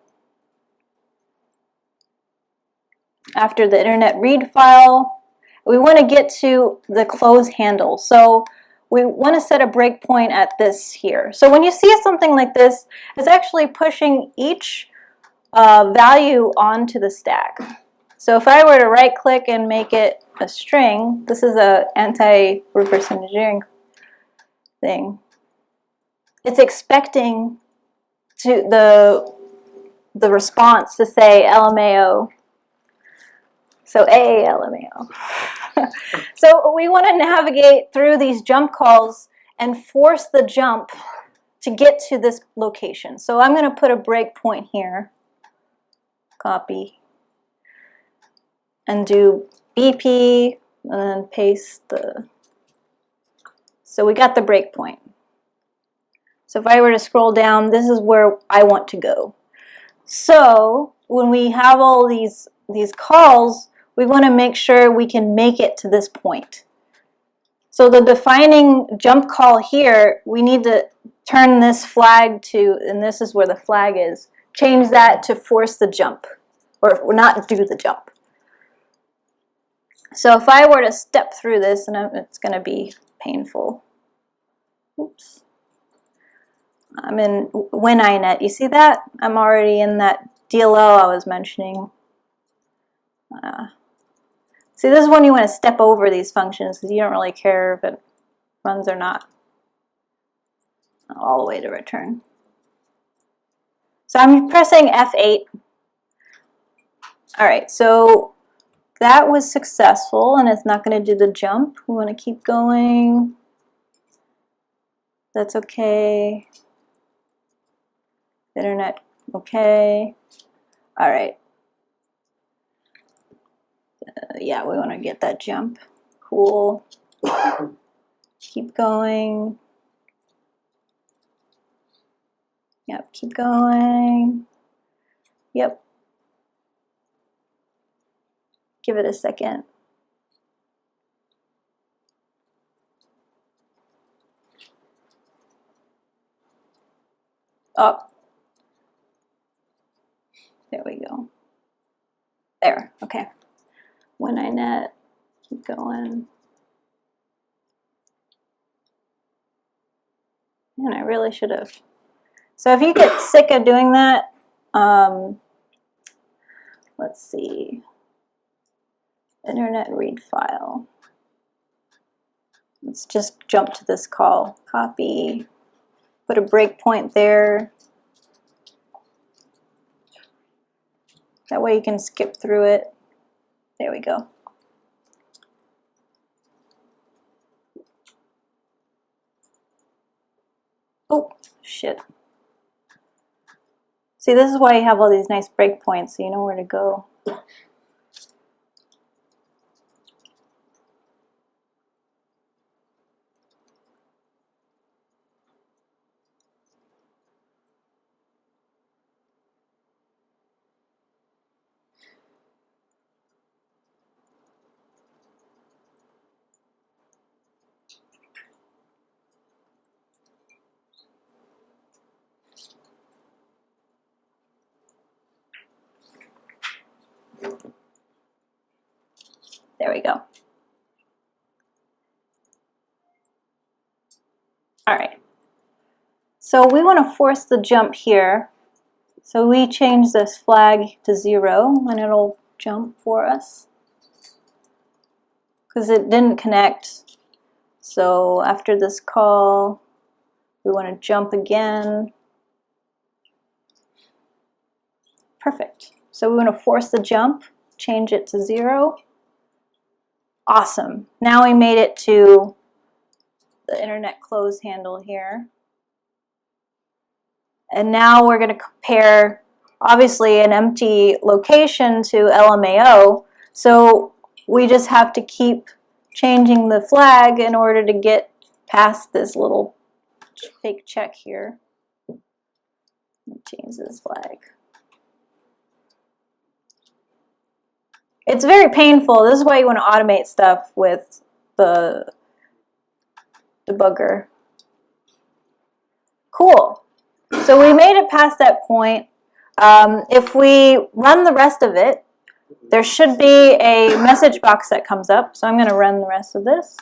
after the internet read file. We want to get to the close handle. So we want to set a breakpoint at this here. So when you see something like this, it's actually pushing each value onto the stack. So if I were to right click and make it a string, this is an anti-reverse engineering thing. it's expecting to the response to say Lmao. So Lmao. So we want to navigate through these jump calls and force the jump to get to this location. So I'm going to put a breakpoint here. Copy. And do BP, and then paste the... So we got the breakpoint. So if I were to scroll down, this is where I want to go. So when we have all these calls, we want to make sure we can make it to this point. So the defining jump call here, we need to turn this flag to, and this is where the flag is, change that to force the jump, or not do the jump. So if I were to step through this, and it's going to be painful. Oops. I'm in when inet. You see that? I'm already in that DLL I was mentioning. See, this is when you want to step over these functions because you don't really care if it runs or not. All the way to return. So I'm pressing F8. All right, so that was successful, and it's not going to do the jump. We want to keep going. That's okay. Internet, okay. All right. Yeah, we want to get that jump. Cool. Keep going. Yep, keep going. Yep. Give it a second. Up. There we go. There, okay. When inet, keep going. Man, I really should have. So if you get sick of doing that, let's see. Internet read file. Let's just jump to this call. Copy. Put a breakpoint there. That way you can skip through it. There we go. Oh, shit. See, this is why you have all these nice breakpoints, so you know where to go. There we go. All right. So we want to force the jump here. So we change this flag to 0 and it'll jump for us because it didn't connect. So after this call, we want to jump again. Perfect. So we want to force the jump, change it to 0. Awesome. Now we made it to the internet close handle here. And now we're going to compare, obviously, an empty location to Lmao. So we just have to keep changing the flag in order to get past this little fake check here. Change this flag. It's very painful. This is why you want to automate stuff with the debugger. Cool. So we made it past that point. If we run the rest of it, there should be a message box that comes up. So I'm going to run the rest of this.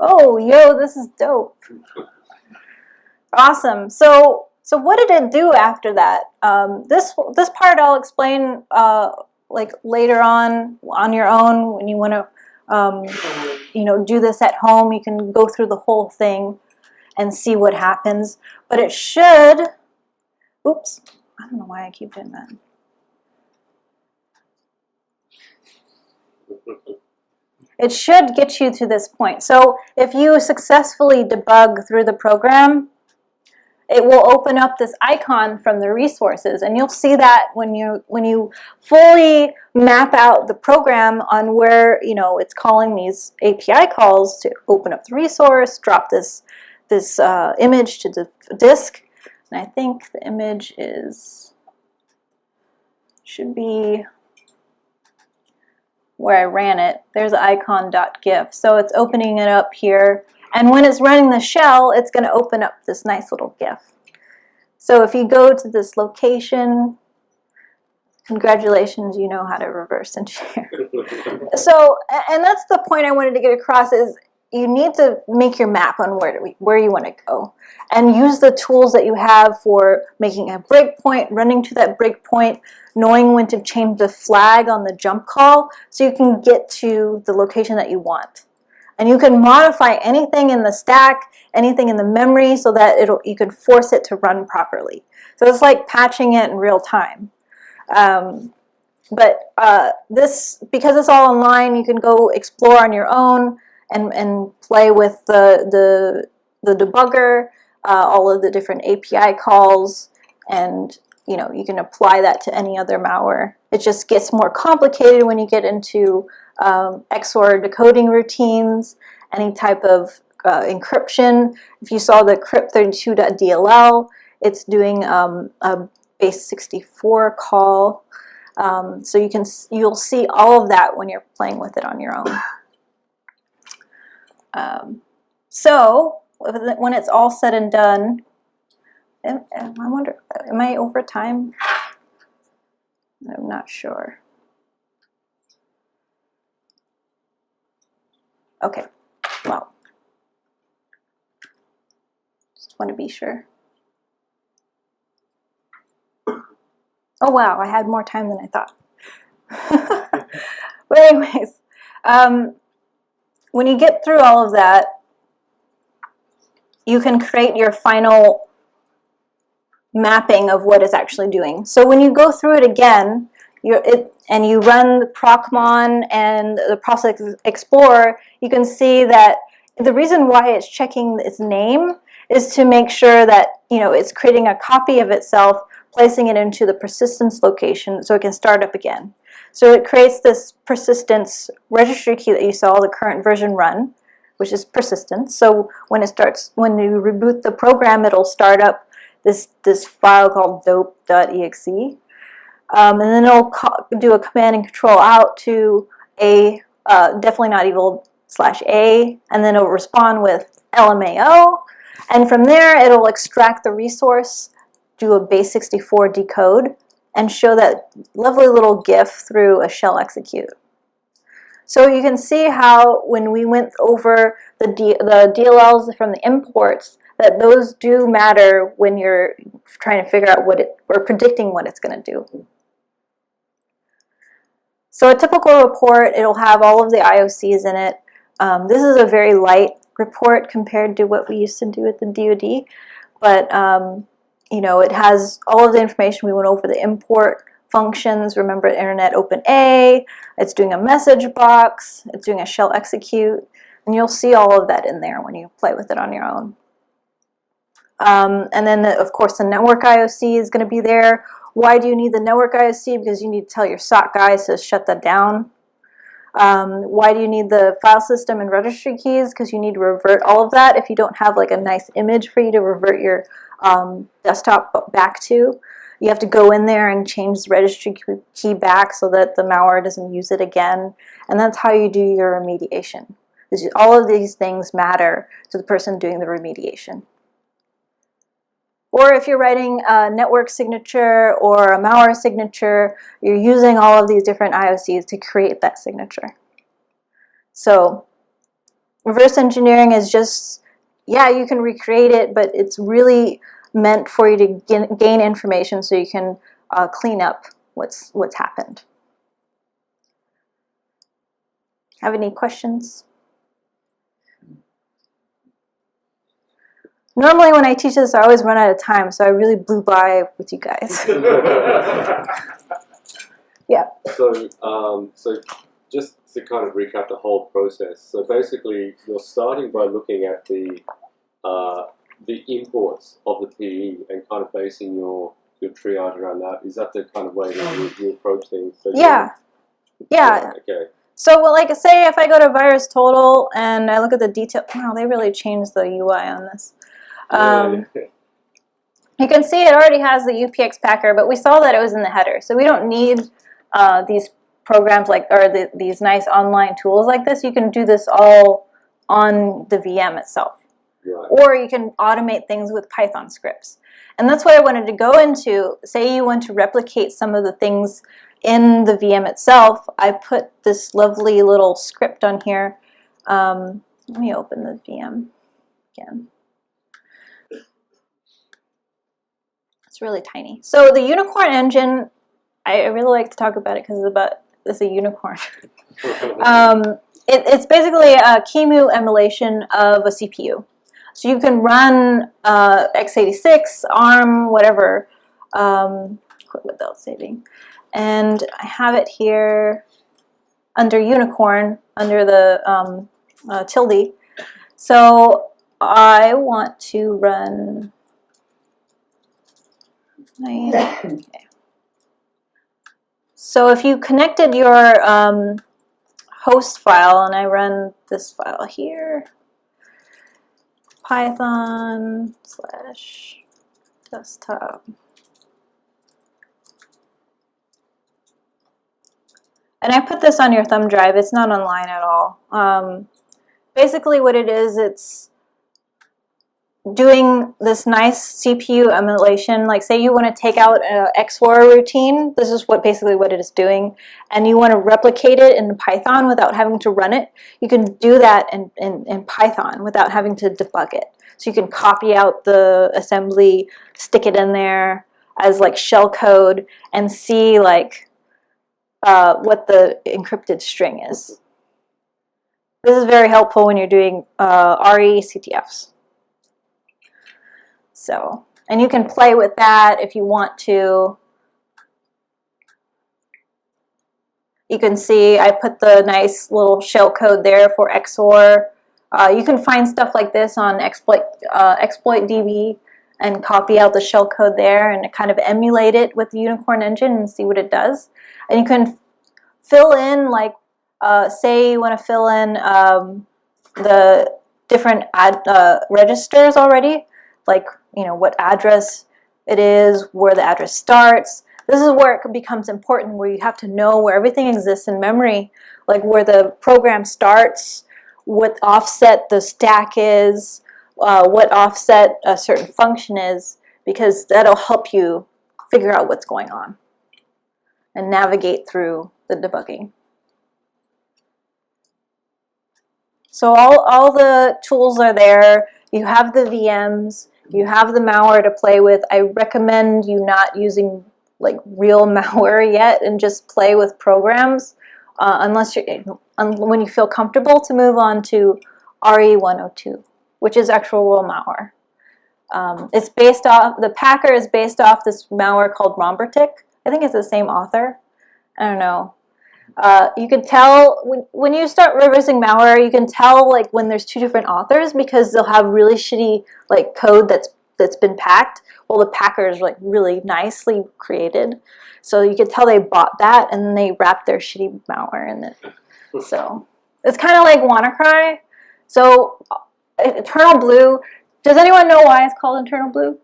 Oh, yo, this is dope. Awesome. So what did it do after that? This part I'll explain like later on your own when you want to do this at home. You can go through the whole thing. and see what happens. But it should, oops, I don't know why I keep doing that. It should get you to this point. So if you successfully debug through the program, it will open up this icon from the resources, and you'll see that when you fully map out the program on where it's calling these API calls to open up the resource, drop this image to the disk, and I think the image should be where I ran it. There's icon.gif, so it's opening it up here. And when it's running the shell, it's going to open up this nice little GIF. So if you go to this location, congratulations, you know how to reverse engineer. So, and that's the point I wanted to get across, is you need to make your map on where you want to go. And use the tools that you have for making a breakpoint, running to that breakpoint, knowing when to change the flag on the jump call, so you can get to the location that you want. And you can modify anything in the stack, anything in the memory, so that you can force it to run properly. So it's like patching it in real time. But because it's all online, you can go explore on your own and play with the debugger, all of the different API calls, and you can apply that to any other malware. It just gets more complicated when you get into XOR decoding routines, any type of encryption. If you saw the crypt32.dll, it's doing a base 64 call. So you'll see all of that when you're playing with it on your own. So when it's all said and done, I wonder, am I over time? I'm not sure. Okay, well, just want to be sure. Oh wow, I had more time than I thought. But anyways, when you get through all of that, you can create your final mapping of what it's actually doing. So when you go through it again, and you run the procmon and the Process Explorer, you can see that the reason why it's checking its name is to make sure that it's creating a copy of itself, placing it into the persistence location so it can start up again. So it creates this persistence registry key that you saw, the current version run, which is persistence. So when you reboot the program, it'll start up this file called dope.exe. And then it'll do a command and control out to a definitely not evil /a, and then it'll respond with Lmao, and from there it'll extract the resource, do a base 64 decode, and show that lovely little GIF through a shell execute. So you can see how when we went over the DLLs from the imports, that those do matter when you're trying to figure out or predicting what it's going to do. So a typical report, it'll have all of the IOCs in it. This is a very light report compared to what we used to do at the DoD, but it has all of the information we went over, the import functions. Remember Internet Open A, it's doing a message box, it's doing a shell execute, and you'll see all of that in there when you play with it on your own. And then, of course, the network IOC is going to be there. Why do you need the network IOC? Because you need to tell your SOC guys to shut that down. Why do you need the file system and registry keys? Because you need to revert all of that if you don't have like a nice image for you to revert your desktop back to. You have to go in there and change the registry key back so that the malware doesn't use it again. And that's how you do your remediation. All of these things matter to the person doing the remediation. Or if you're writing a network signature or a malware signature, you're using all of these different IOCs to create that signature. So reverse engineering is just, yeah, you can recreate it, but it's really meant for you to gain information so you can clean up what's happened. Have any questions? Normally when I teach this, I always run out of time, so I really blew by with you guys. Yeah. So just to kind of recap the whole process. So basically, you're starting by looking at the imports of the PE and kind of basing your triage around that. Is that the kind of way that you approach things? So Yeah. Yeah. Okay. So, well, like, say if I go to Virustotal and I look at the detail, wow, they really changed the UI on this. You can see it already has the UPX packer, but we saw that it was in the header. So we don't need these programs these nice online tools like this. You can do this all on the VM itself. Right. Or you can automate things with Python scripts. And that's what I wanted to go into. Say you want to replicate some of the things in the VM itself. I put this lovely little script on here. Let me open the VM again. It's really tiny. So the unicorn engine, I really like to talk about it because it's a unicorn. It's basically a QEMU emulation of a CPU. So you can run x86, ARM, whatever, quit without saving. And I have it here under unicorn, under the tilde. So I want to run... Okay. So if you connected your host file, and I run this file here, Python/desktop. And I put this on your thumb drive. It's not online at all. Basically what it is, it's doing this nice CPU emulation. Like say you want to take out an Explorer routine. This is basically what it is doing. And you want to replicate it in Python without having to run it. You can do that in Python without having to debug it. So you can copy out the assembly, stick it in there as like shellcode, and see like what the encrypted string is. This is very helpful when you're doing RE-CTFs. So, and you can play with that if you want to. You can see I put the nice little shellcode there for XOR. You can find stuff like this on exploitdb and copy out the shellcode there and kind of emulate it with the Unicorn engine and see what it does. And you can fill in, like, say you want to fill in the different registers already, like, you know, what address it is, where the address starts. This is where it becomes important, where you have to know where everything exists in memory, like where the program starts, what offset the stack is, what offset a certain function is, because that'll help you figure out what's going on and navigate through the debugging. So all the tools are there. You have the VMs. You have the malware to play with. I recommend you not using like real malware yet and just play with programs unless when you feel comfortable to move on to RE102, which is actual real malware. It's based off, the packer is based off this malware called Reboot. I think it's the same author. I don't know. You can tell when you start reversing malware, you can tell like when there's two different authors, because they'll have really shitty like code that's been packed. Well, the packer is like really nicely created, so you can tell they bought that and then they wrapped their shitty malware in it. So it's kind of like WannaCry. So Eternal Blue. Does anyone know why it's called Eternal Blue?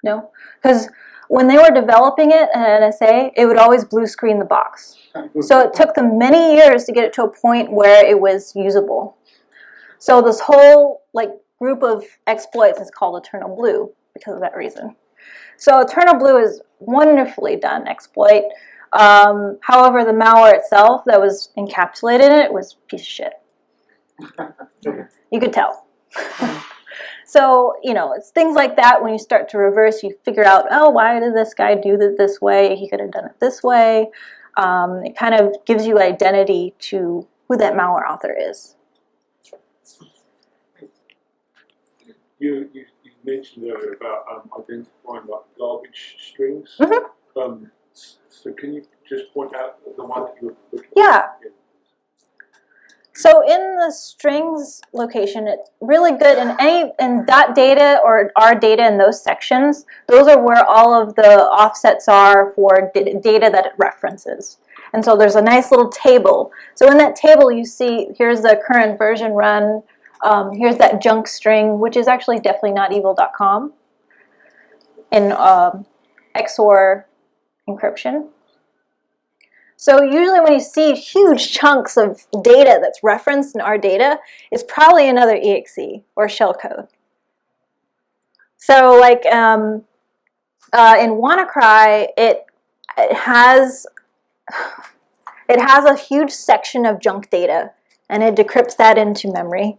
No, because when they were developing it at NSA, it would always blue screen the box. So it took them many years to get it to a point where it was usable. So this whole like group of exploits is called Eternal Blue because of that reason. So Eternal Blue is wonderfully done exploit. However, the malware itself that was encapsulated in it was a piece of shit. You could tell. So, you know, it's things like that. When you start to reverse, you figure out, oh, why did this guy do it this way? He could have done it this way. It kind of gives you identity to who that malware author is. You mentioned earlier about identifying like garbage strings. So can you just point out the one that you were looking Yeah. at? So in the strings location, it's really good in dot data or R data in those sections. Those are where all of the offsets are for data that it references. And so there's a nice little table. So in that table, you see here's the current version run. Here's that junk string, which is actually definitely not evil.com in XOR encryption. So usually when you see huge chunks of data that's referenced in our data, it's probably another exe or shellcode. So like in WannaCry, it has a huge section of junk data, and it decrypts that into memory,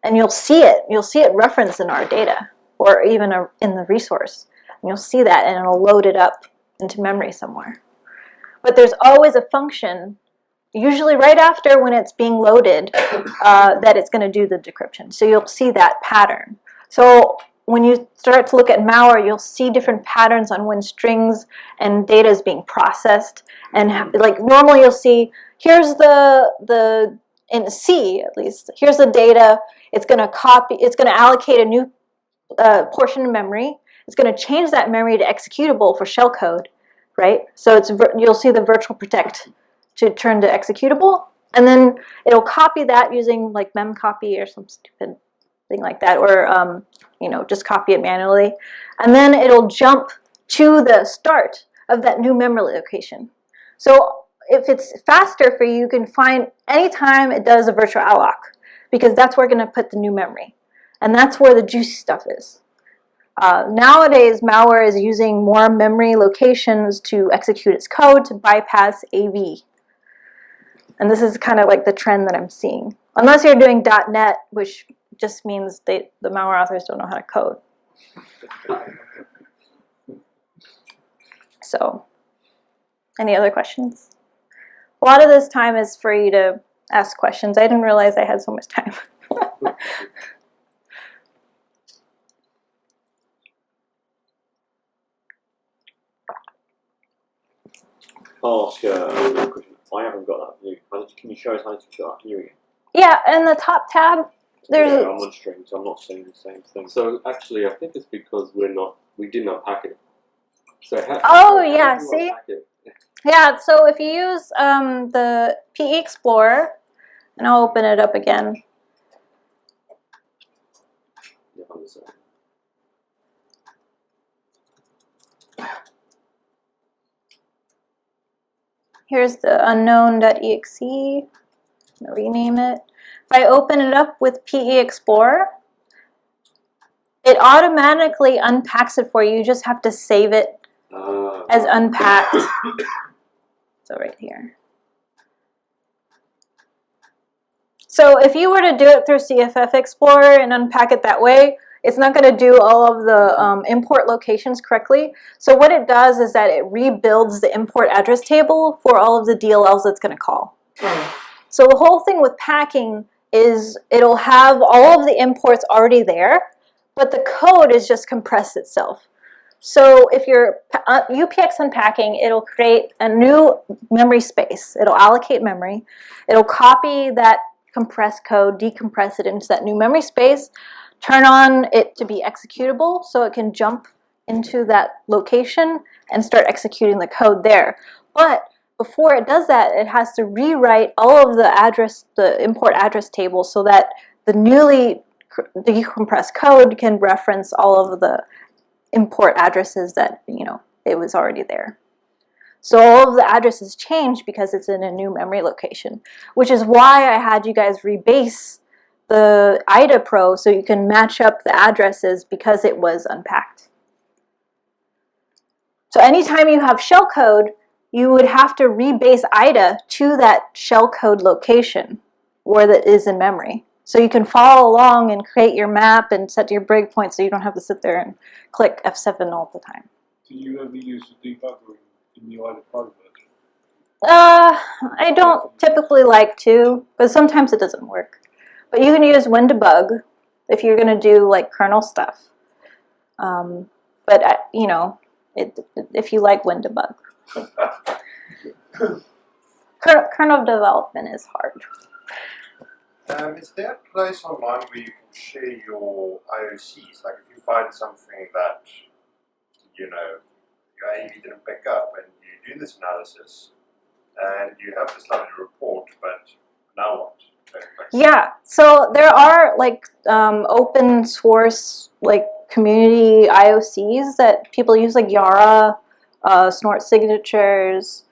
and you'll see it referenced in our data, or even in the resource, and you'll see that, and it'll load it up into memory somewhere. But there's always a function, usually right after when it's being loaded, that it's going to do the decryption. So you'll see that pattern. So when you start to look at malware, you'll see different patterns on when strings and data is being processed. And like normally you'll see, here's in C at least, here's the data. It's going to allocate a new portion of memory. It's going to change that memory to executable for shellcode. Right? So you'll see the virtual protect to turn to executable, and then it'll copy that using like memcopy or some stupid thing like that, or just copy it manually, and then it'll jump to the start of that new memory location. So if it's faster for you, you can find anytime it does a virtual alloc, because that's where we're going to put the new memory, and that's where the juicy stuff is. Nowadays, malware is using more memory locations to execute its code to bypass AV. And this is kind of like the trend that I'm seeing. Unless you're doing .NET, which just means the malware authors don't know how to code. So, any other questions? A lot of this time is for you to ask questions. I didn't realize I had so much time. I'll ask a question. I haven't got that view. Can you show us how to get that view again? Yeah, in the top tab, there's. Yeah, I'm on strings. I'm not seeing the same thing. So actually, I think it's because we didn't unpack it. So Yeah, see? Yeah, so if you use the Cff Explorer, and I'll open it up again. Yeah, I'm sorry. Here's the unknown.exe. I'll rename it. If I open it up with Cff Explorer, it automatically unpacks it for you. You just have to save it as unpacked. So right here. So if you were to do it through Cff Explorer and unpack it that way, it's not going to do all of the import locations correctly. So what it does is that it rebuilds the import address table for all of the DLLs it's going to call. So the whole thing with packing is it'll have all of the imports already there, but the code is just compressed itself. So if you're UPX unpacking, it'll create a new memory space. It'll allocate memory. It'll copy that compressed code, decompress it into that new memory space, turn on it to be executable so it can jump into that location and start executing the code there. But before it does that, it has to rewrite all of the import address table so that the newly decompressed code can reference all of the import addresses that, it was already there. So all of the addresses change because it's in a new memory location, which is why I had you guys rebase the IDA Pro so you can match up the addresses because it was unpacked. So anytime you have shellcode, you would have to rebase IDA to that shellcode location where that is in memory. So you can follow along and create your map and set your breakpoints so you don't have to sit there and click F7 all the time. Do you ever use the debugger in the IDA Pro version? I don't typically like to, but sometimes it doesn't work. But you can use WinDebug if you're going to do like kernel stuff. But you know, if you like WinDebug, kernel development is hard. Is there a place online where you can share your IOCs? Like if you find something that, you know, your AV didn't pick up and you do this analysis and you have this lovely report, but now what? Yeah, so there are like open source like community IOCs that people use, like Yara, Snort signatures,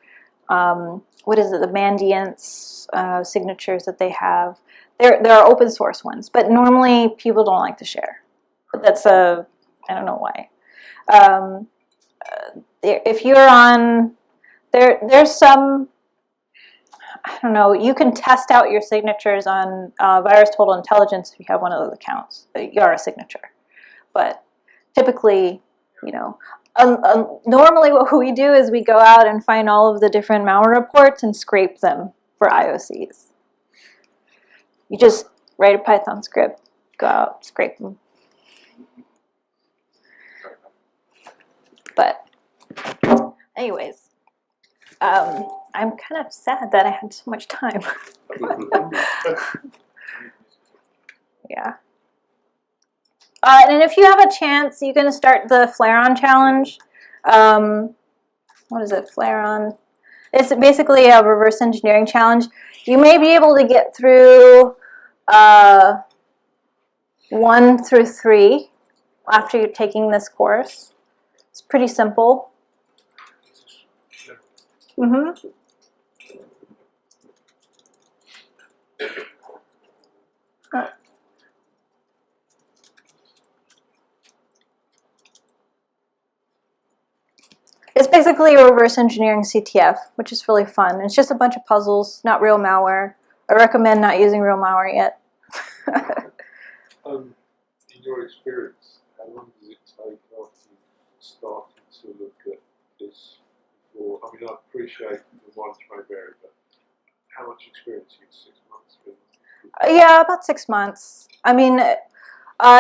what is it, the Mandiant's signatures that they have. There are open source ones, but normally people don't like to share. But that's I don't know why. If you're on, there's some, I don't know, you can test out your signatures on Virustotal Intelligence if you have one of those accounts, a Yara signature. But typically, you know, normally what we do is we go out and find all of the different malware reports and scrape them for IOCs. You just write a Python script, go out, scrape them. But anyways, I'm kind of sad that I had so much time. Yeah. And if you have a chance, you can start the Flare-On challenge. What is it, Flare-On? It's basically a reverse engineering challenge. You may be able to get through 1 through 3 after you're taking this course. It's pretty simple. Mm-hmm. It's basically a reverse engineering CTF, which is really fun. It's just a bunch of puzzles, not real malware. I recommend not using real malware yet. In your experience, how long does it take after you started to look at this before? I mean, I appreciate the ones may vary, but how much experience you 6 months? Yeah, about 6 months. I mean,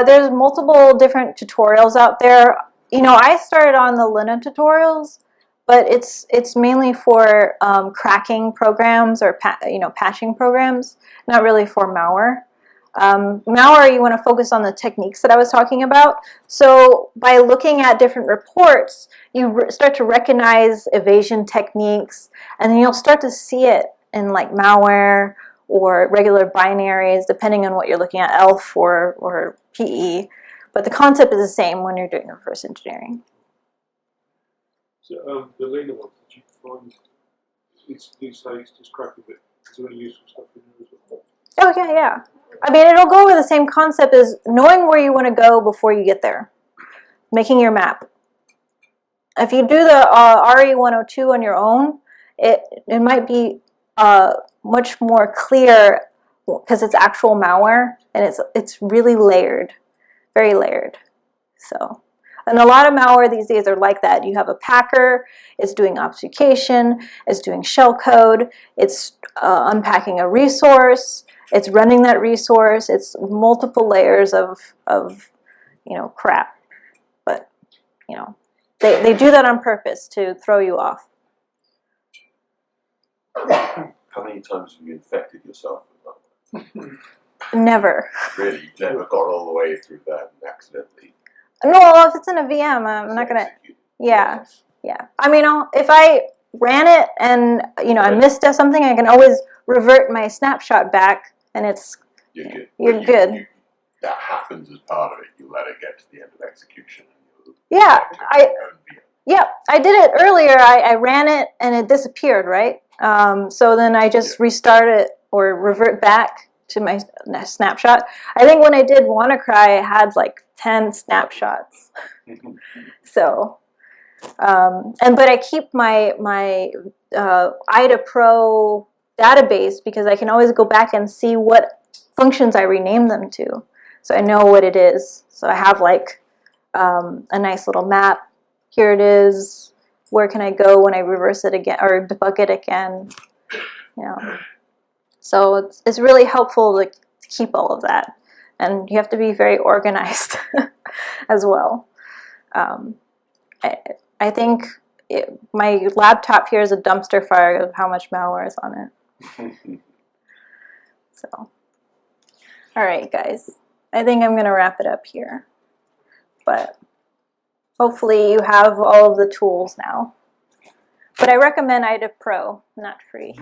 there's multiple different tutorials out there. You know, I started on the Luna tutorials, but it's mainly for cracking programs or patching programs, not really for malware. Malware, you want to focus on the techniques that I was talking about. So by looking at different reports, you start to recognize evasion techniques, and then you'll start to see it in like malware or regular binaries, depending on what you're looking at, ELF or PE. But the concept is the same when you're doing reverse engineering. So the Luna ones, did you find these days just cracking it? Is there any useful stuff in there as well? Oh yeah, yeah. I mean, it'll go over the same concept as knowing where you want to go before you get there, making your map. If you do the RE102 on your own, it might be much more clear because it's actual malware and it's really layered, very layered. So, and a lot of malware these days are like that. You have a packer, it's doing obfuscation, it's doing shellcode, it's unpacking a resource, it's running that resource, it's multiple layers of crap. But, they do that on purpose to throw you off. How many times have you infected yourself with that? Never. Really? You never got all the way through that and accidentally? No, if it's in a VM, I'm not going to... Yeah, yeah. I mean, if I ran it and, I missed something, I can always revert my snapshot back, and it's... You're good. That happens as part of it. You let it get to the end of execution. Yeah, I did it earlier. I ran it, and it disappeared, right? So then I just restart it or revert back to my snapshot. I think when I did WannaCry, I had like 10 snapshots. So, but I keep my IDA Pro database because I can always go back and see what functions I renamed them to. So I know what it is. So I have like a nice little map. Here it is. Where can I go when I reverse it again or debug it again? So it's really helpful to keep all of that, and you have to be very organized as well. I think my laptop here is a dumpster fire of how much malware is on it. So, all right, guys. I think I'm going to wrap it up here. But hopefully you have all of the tools now. But I recommend IDA Pro, not free.